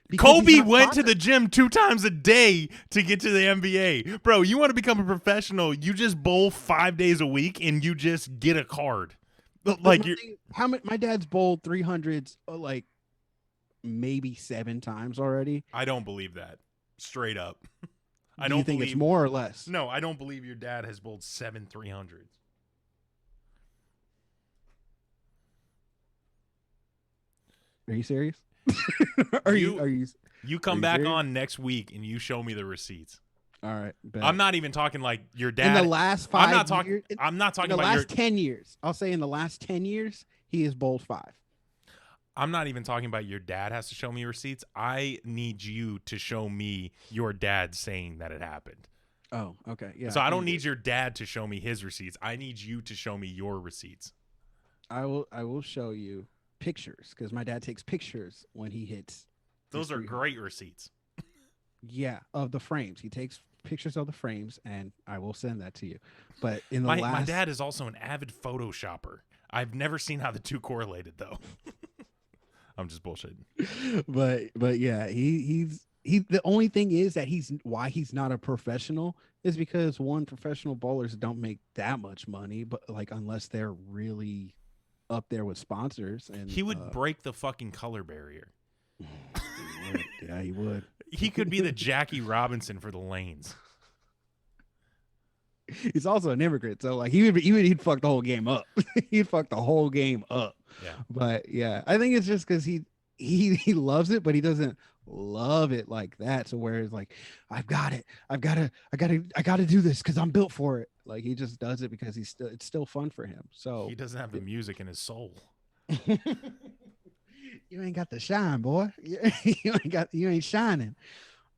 Because he's Kobe not went to soccer. the gym 2 times a day to get to the NBA. Bro, you want to become a professional, you just bowl 5 days a week and you just get a card. Like you How many? My dad's bowled 300s like maybe 7 times already. I don't believe that. Straight up. I Do don't you think believe it's more or less? No, I don't believe your dad has bowled 7 300s. Are you serious? Are you? You come Are you back serious? on next week and you show me the receipts. All right. Bet. I'm not even talking like your in dad. the last 5 I'm not talking. years. I'm not In talking the about your. last 10 years, I'll say in the last 10 years, he has bowled 5. I'm not even talking about your dad has to show me receipts. I need you to show me your dad saying that it happened. Oh, okay. Yeah. So I don't you need did. your dad to show me his receipts. I need you to show me your receipts. I will show you pictures because my dad takes pictures when he hits. Those are free- great receipts. Yeah, of the frames. He takes pictures of the frames, and I will send that to you. But in the My last, dad is also an avid Photoshopper. I've never seen how the two correlated though. I'm just bullshitting. but yeah, he. The only thing is that why he's not a professional is because one, professional bowlers don't make that much money, but like unless they're really up there with sponsors, and He would break the fucking color barrier. yeah, he would. He could be the Jackie Robinson for the lanes. He's also an immigrant, so like he'd fuck the whole game up. He'd fuck the whole game up. Yeah. But yeah, I think it's just because he loves it, but he doesn't love it like that. So where it's like, I gotta do this because I'm built for it. Like he just does it because it's still fun for him. So He doesn't have the music in his soul. you ain't got the shine, boy. You ain't shining.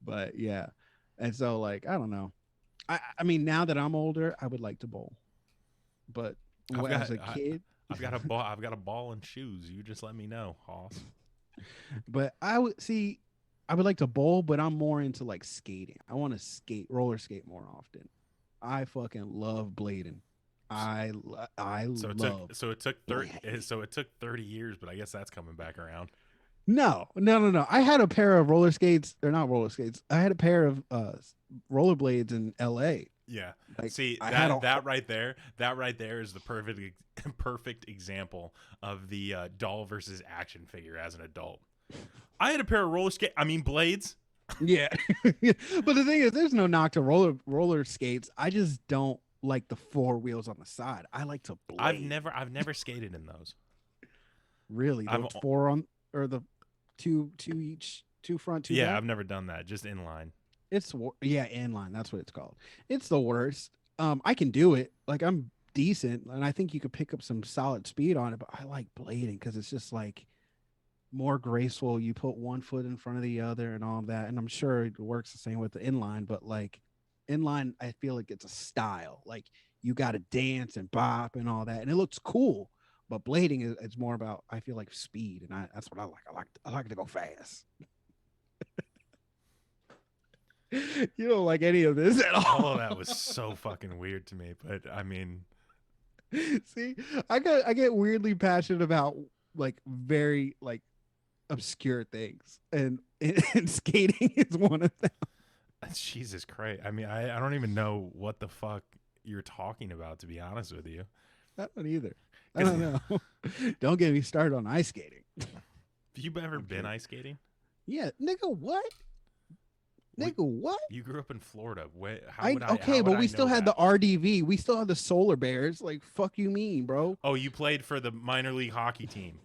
But yeah, and so like I don't know. I mean, now that I'm older, I would like to bowl, but as a kid, I've got a ball and shoes. You just let me know, Hoss. but I would like to bowl, but I'm more into like skating. I want to roller skate more often. I fucking love blading. I love. So it took 30 years, but I guess that's coming back around. No. I had a pair of roller skates. They're not roller skates. I had a pair of rollerblades in L.A. Yeah. Like, See, I had that right there is the perfect example of the doll versus action figure as an adult. I had a pair of blades. Yeah. But the thing is, there's no knock to roller skates. I just don't like the four wheels on the side. I like to blade. I've never skated in those. Really? The four on or the two each, two front, two Yeah, back? I've never done that. Just inline. Inline. That's what it's called. It's the worst. I can do it. Like I'm decent, and I think you could pick up some solid speed on it. But I like blading because it's just like more graceful. You put one foot in front of the other and all of that. And I'm sure it works the same with the inline. But like inline, I feel like it's a style. Like you got to dance and bop and all that, and it looks cool. But blading it's more about I feel like speed, and that's what I like. I like to go fast. You don't like any of this at all. All of that was so fucking weird to me, but I mean, see, I get weirdly passionate about like very like obscure things, and skating is one of them. Jesus Christ. I mean, I don't even know what the fuck you're talking about, to be honest with you. I don't either. I don't know. Don't get me started on ice skating. Have you ever been ice skating? Yeah, nigga, what? Nigga, what? You grew up in Florida. But we still had the RDV. We still had the Solar Bears. Like, fuck you mean, bro? Oh, you played for the minor league hockey team.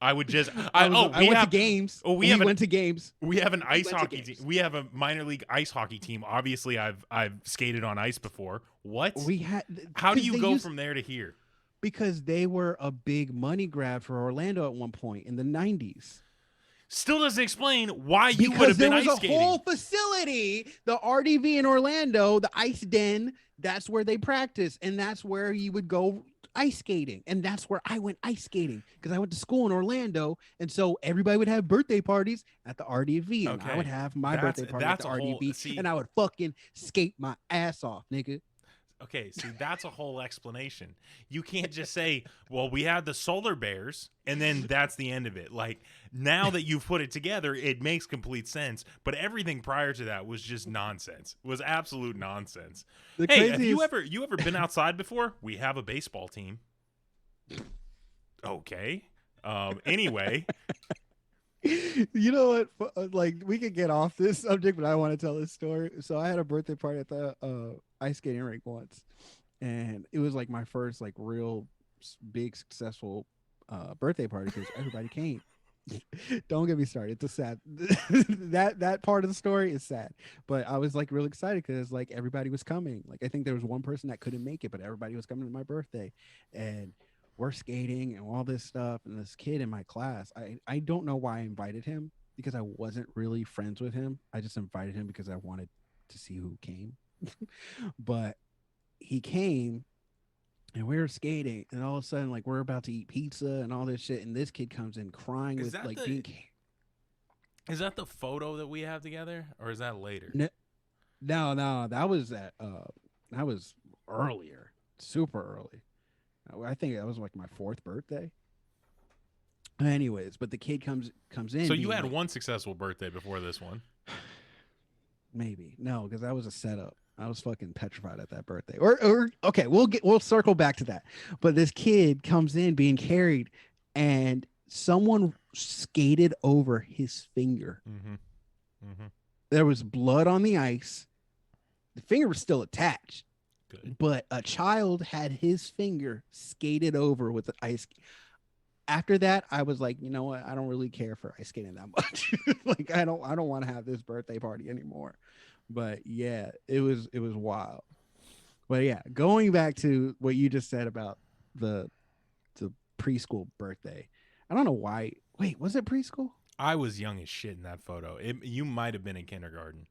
I would just. I went to games. Oh, we went to games. We have an ice hockey team. We have a minor league ice hockey team. Obviously, I've skated on ice before. What? How do you go from there to here? Because they were a big money grab for Orlando at one point in the 90s. Still doesn't explain why you would have been ice skating. There was a whole facility, the RDV in Orlando, the ice den. That's where they practice, and that's where you would go ice skating. And that's where I went ice skating because I went to school in Orlando, and so everybody would have birthday parties at the RDV, and I would have my birthday party at the RDV, and I would fucking skate my ass off, nigga. Okay, see, that's a whole explanation. You can't just say, well, we had the Solar Bears, and then that's the end of it. Like, now that you've put it together, it makes complete sense. But everything prior to that was just nonsense. It was absolute nonsense. Hey, have you ever been outside before? We have a baseball team. Okay. Anyway. You know what? Like, we could get off this subject, but I want to tell this story. So I had a birthday party at the ice skating rink once, and it was like my first like real big successful birthday party because everybody came. Don't get me started. It's a sad that part of the story is sad, but I was like really excited because like everybody was coming. Like I think there was one person that couldn't make it, but everybody was coming to my birthday, and we're skating and all this stuff. And this kid in my class, I don't know why I invited him because I wasn't really friends with him. I just invited him because I wanted to see who came. But he came, and we were skating, and all of a sudden, like, we're about to eat pizza and all this shit, and this kid comes in crying Is with that like the being. is that the photo that we have together, or is that later? No, no, that was that was earlier, super early. I think that was like my fourth birthday. Anyways, but the kid comes in. So you being had like, one successful birthday before this one. maybe no, because that was a setup. I was fucking petrified at that birthday. Or okay, we'll circle back to that. But this kid comes in being carried, and someone skated over his finger. Mm-hmm. Mm-hmm. There was blood on the ice. The finger was still attached, Good. but a child had his finger skated over with the ice. After that, I was like, you know what? I don't really care for ice skating that much. Like, I don't want to have this birthday party anymore. But yeah, it was wild. But yeah, going back to what you just said about the the preschool birthday. I don't know why. Wait, was it preschool? I was young as shit in that photo. You might have been in kindergarten.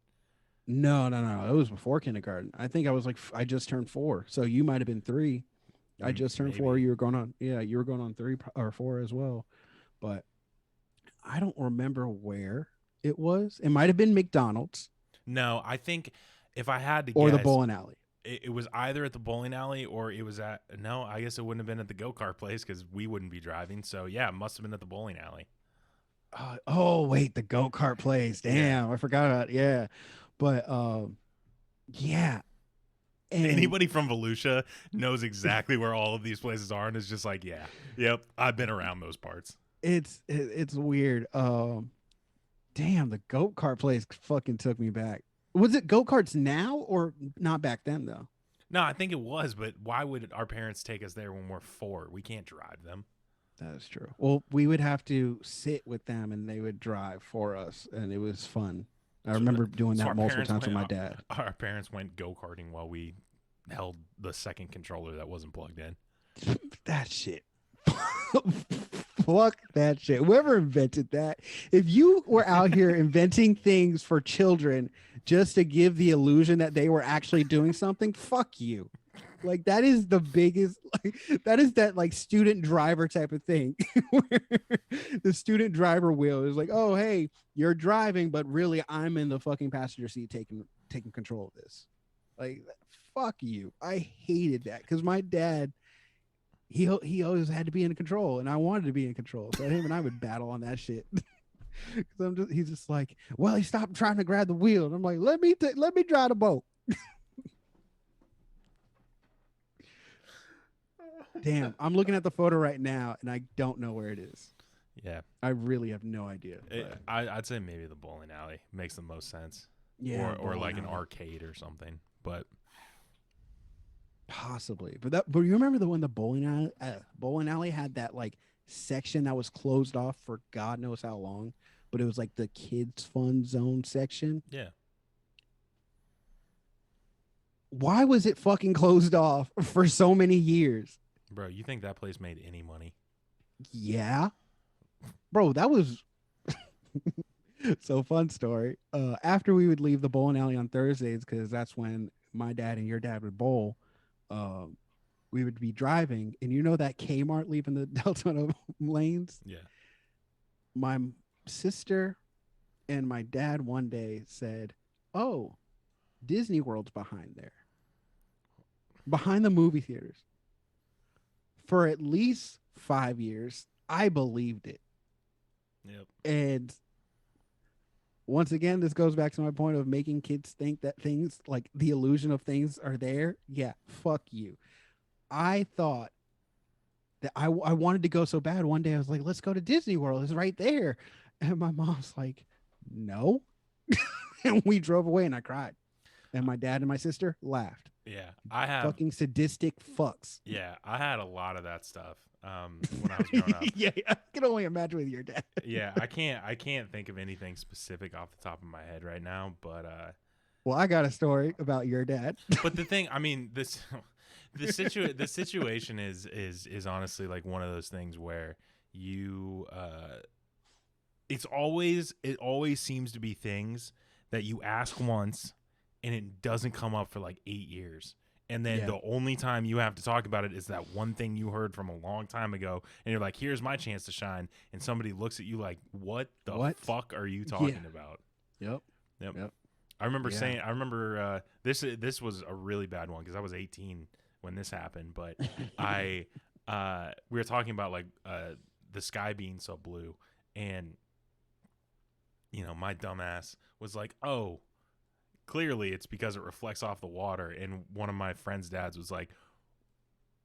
No. It was before kindergarten. I think I was like I just turned 4. So you might have been 3. I just turned 4. Maybe. You were going on, yeah, you were going on 3 or 4 as well. But I don't remember where it was. It might have been McDonald's No, I think if I had to or guess, the bowling alley. it was either at the bowling alley or it was at. No, I guess it wouldn't have been at the go kart place because we wouldn't be driving. So yeah, it must have been at the bowling alley. Oh wait, the go kart place. Yeah. Damn, I forgot about. Yeah, but yeah. And Anybody from Volusia knows exactly where all of these places are, and is just like, yeah, yep, I've been around those parts. it's weird. Damn, the go kart place fucking took me back. Was it go karts now or not back then though? No, I think it was, but why would our parents take us there when we're 4? We can't drive them. That is true. Well, we would have to sit with them and they would drive for us, and it was fun. I remember doing So that our multiple parents times with my went- dad. Our parents went go karting while we held the second controller that wasn't plugged in. That shit. Fuck that shit. Whoever invented that. If you were out here inventing things for children just to give the illusion that they were actually doing something, fuck you. Like that is the biggest that is that like student driver type of thing. Where the student driver wheel is like, oh hey, you're driving, but really I'm in the fucking passenger seat taking control of this. Like fuck you. I hated that because my dad he always had to be in control, and I wanted to be in control. So him and I would battle on that shit. Because he's just like, well, he stopped trying to grab the wheel, and I'm like, let me drive the boat. Damn, I'm looking at the photo right now, and I don't know where it is. Yeah, I really have no idea. but I'd say maybe the bowling alley makes the most sense. yeah, or like an bowling alley. arcade or something. But Possibly, but you remember when the bowling alley had that like section that was closed off for God knows how long, but it was like the kids fun zone section. yeah, Why was it fucking closed off for so many years? bro, you think that place made any money? Yeah, bro, that was so fun story. After we would leave the bowling alley on Thursdays, because that's when my dad and your dad would bowl. We would be driving, and you know that Kmart leaving the Deltona lanes. Yeah. My sister and my dad one day said, "Oh, Disney World's behind there, behind the movie theaters." For at least 5 years, I believed it. Yep. And once again, this goes back to my point of making kids think that things like the illusion of things are there. Yeah, fuck you. I thought that I wanted to go so bad. One day I was like, let's go to Disney World. It's right there. And my mom's like, no. And we drove away and I cried. And my dad and my sister laughed. Yeah, I have. Fucking sadistic fucks. Yeah, I had a lot of that stuff when I was growing up. Yeah, I can only imagine with your dad. Yeah, I can't think of anything specific off the top of my head right now, but Well, I got a story about your dad. but the thing, I mean, the situation is honestly like one of those things where you it always seems to be things that you ask once and it doesn't come up for like 8 years. And then Yeah. the only time you have to talk about it is that one thing you heard from a long time ago, and you're like, "Here's my chance to shine." And somebody looks at you like, "What the What? fuck are you talking about?" Yep. Yep. Yep. I remember Yeah. saying, I remember this was a really bad one because I was 18 when this happened, but we were talking about like the sky being so blue, and my dumbass was like, "Oh, clearly it's because it reflects off the water." And one of my friend's dads was like,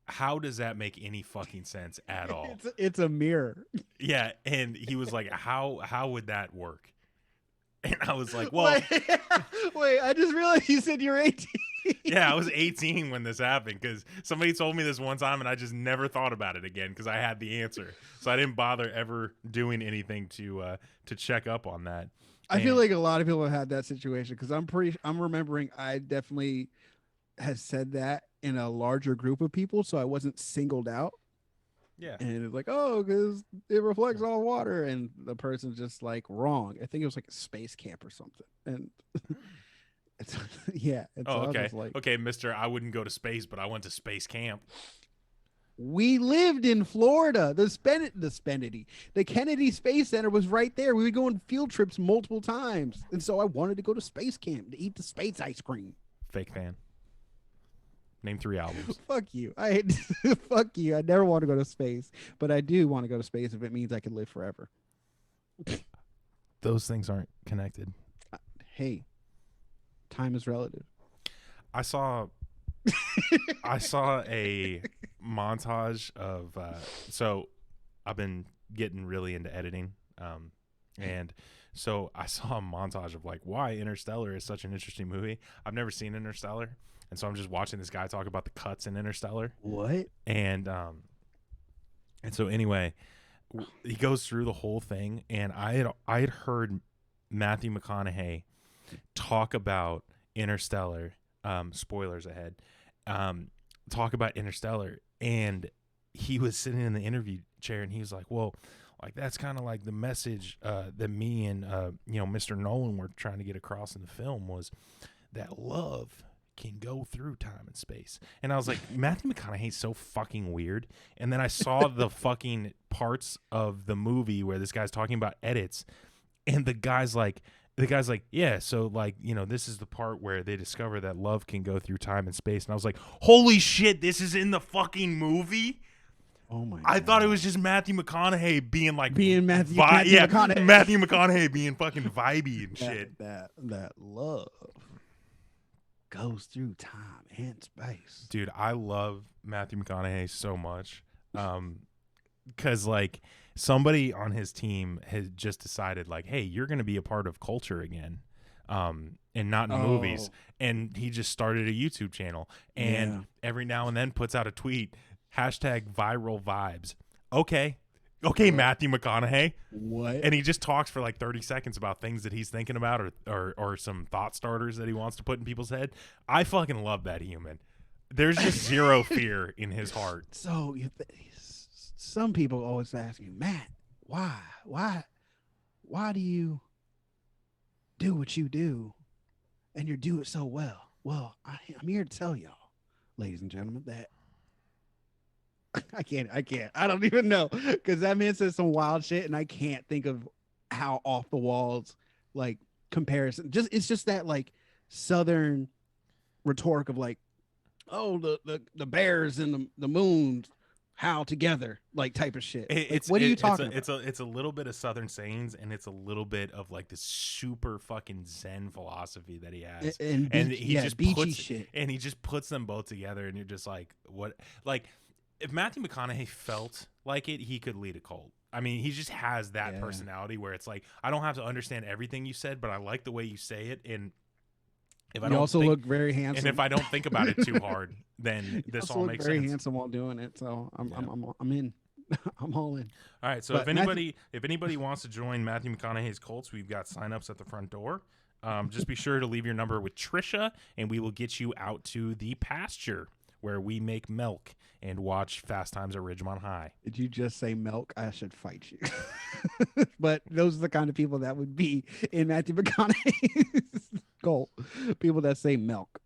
"How does that make any fucking sense at all?" It's a mirror. Yeah, and he was like, "How would that work?" And I was like, "Well." Wait, I just realized you said you're 18. Yeah, I was 18 when this happened because somebody told me this one time and I just never thought about it again because I had the answer. So I didn't bother ever doing anything to check up on that. I feel And- like a lot of people have had that situation because I'm remembering I definitely has said that in a larger group of people, so I wasn't singled out. Yeah. And it's like, oh, because it reflects all water, and the person's just like wrong. I think it was like a space camp or something, and it's yeah. And so Oh, I was okay. just like, Okay, mister, I wouldn't go to space, but I went to space camp. we lived in Florida. The Kennedy Space Center was right there. We would go on field trips multiple times, and so I wanted to go to space camp to eat the space ice cream. Fake fan. Name 3 albums. Fuck you. Fuck you. I never want to go to space, but I do want to go to space if it means I can live forever. Those things aren't connected. Hey, time is relative. I saw a montage of so I've been getting really into editing, and so I saw a montage of like why Interstellar is such an interesting movie. I've never seen Interstellar, and so I'm just watching this guy talk about the cuts in Interstellar, What? and so anyway, he goes through the whole thing, and I had heard Matthew McConaughey talk about Interstellar. Spoilers ahead. Talk about Interstellar, and he was sitting in the interview chair, and he was like, "Well, like that's kind of like the message that me and Mr. Nolan were trying to get across in the film was that love can go through time and space." And I was like, Matthew McConaughey's so fucking weird. And then I saw the fucking parts of the movie where this guy's talking about edits, and the guy's like, yeah, so like, this is the part where they discover that love can go through time and space. And I was like, holy shit, this is in the fucking movie? Oh my! I thought it was just Matthew McConaughey being like Matthew yeah, McConaughey. Matthew McConaughey being fucking vibey and shit. That love goes through time and space. Dude, I love Matthew McConaughey so much. Because like somebody on his team has just decided like, hey, you're going to be a part of culture again, and not in movies. And he just started a YouTube channel, and every now and then puts out a tweet, #viral vibes. Okay, Matthew McConaughey. What? And he just talks for like 30 seconds about things that he's thinking about or some thought starters that he wants to put in people's head. I fucking love that human. There's just zero fear in his heart. So some people always ask me, Matt, why do you do what you do, and you do it so well? Well, I'm here to tell y'all, ladies and gentlemen, that I can't. I don't even know, because that man says some wild shit, and I can't think of how off the walls like comparison. It's just that like Southern rhetoric of like, oh, the bears and the moon how together, like type of shit. What are you talking about? It's a little bit of Southern sayings, and it's a little bit of like this super fucking Zen philosophy that he has, shit. He just puts them both together, and you're just like, what? Like, if Matthew McConaughey felt like it, he could lead a cult. I mean, he just has that personality where it's like, I don't have to understand everything you said, but I like the way you say it, and if I You don't also look very handsome. and if I don't think about it too hard, then this all makes very sense. handsome while doing it. So I'm in. I'm all in. All right, so But if anybody wants to join Matthew McConaughey's cults, we've got signups at the front door. Just be sure to leave your number with Trisha, and we will get you out to the pasture where we make milk and watch Fast Times at Ridgemont High. Did you just say milk? I should fight you. But those are the kind of people that would be in Matthew McConaughey's cult. People that say milk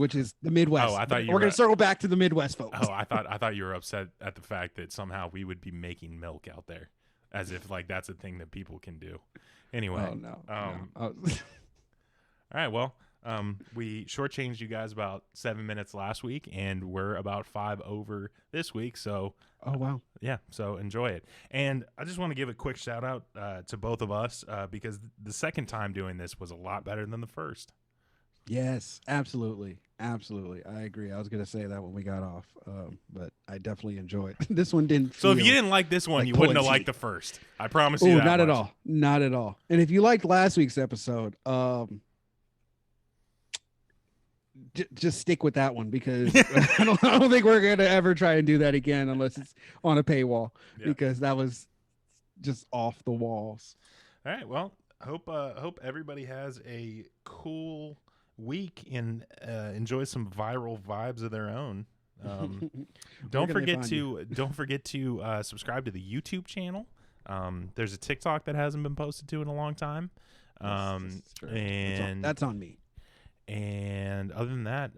which is the Midwest. Oh, I thought you we're were- gonna circle back to the Midwest, folks. Oh, I thought you were upset at the fact that somehow we would be making milk out there, as if like that's a thing that people can do. Anyway, Oh no. all right. Well, we shortchanged you guys about 7 minutes last week, and we're about 5 over this week. So Oh wow. yeah, so enjoy it. And I just want to give a quick shout out to both of us because the second time doing this was a lot better than the first. Yes, absolutely. Absolutely. I agree. I was going to say that when we got off, but I definitely enjoyed it. This one didn't So if feel you didn't like this one, like you wouldn't have pulling liked the first. I promise you Oh, that not at much. all. Not at all. And if you liked last week's episode, just stick with that one because I don't think we're going to ever try and do that again unless it's on a paywall Yeah. because that was just off the walls. All right. Well, hope everybody has a cool week and enjoy some viral vibes of their own. Don't can they forget find to subscribe to the YouTube channel. There's a TikTok that hasn't been posted to in a long time. That's true. And that's on me. and other than that,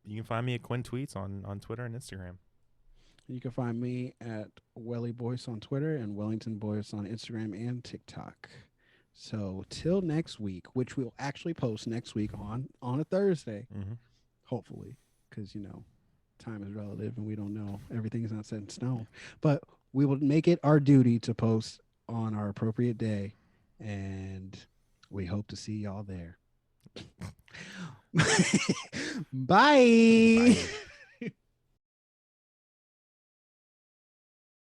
you can find me at Quinn Tweets on Twitter and Instagram. You can find me at Welly Boyce on Twitter and Wellington Boyce on Instagram and TikTok. So till next week, which we'll actually post next week on a Thursday, Mhm. hopefully, because time is relative and we don't know, everything is not set in stone. But we will make it our duty to post on our appropriate day, and we hope to see y'all there. Bye. Bye.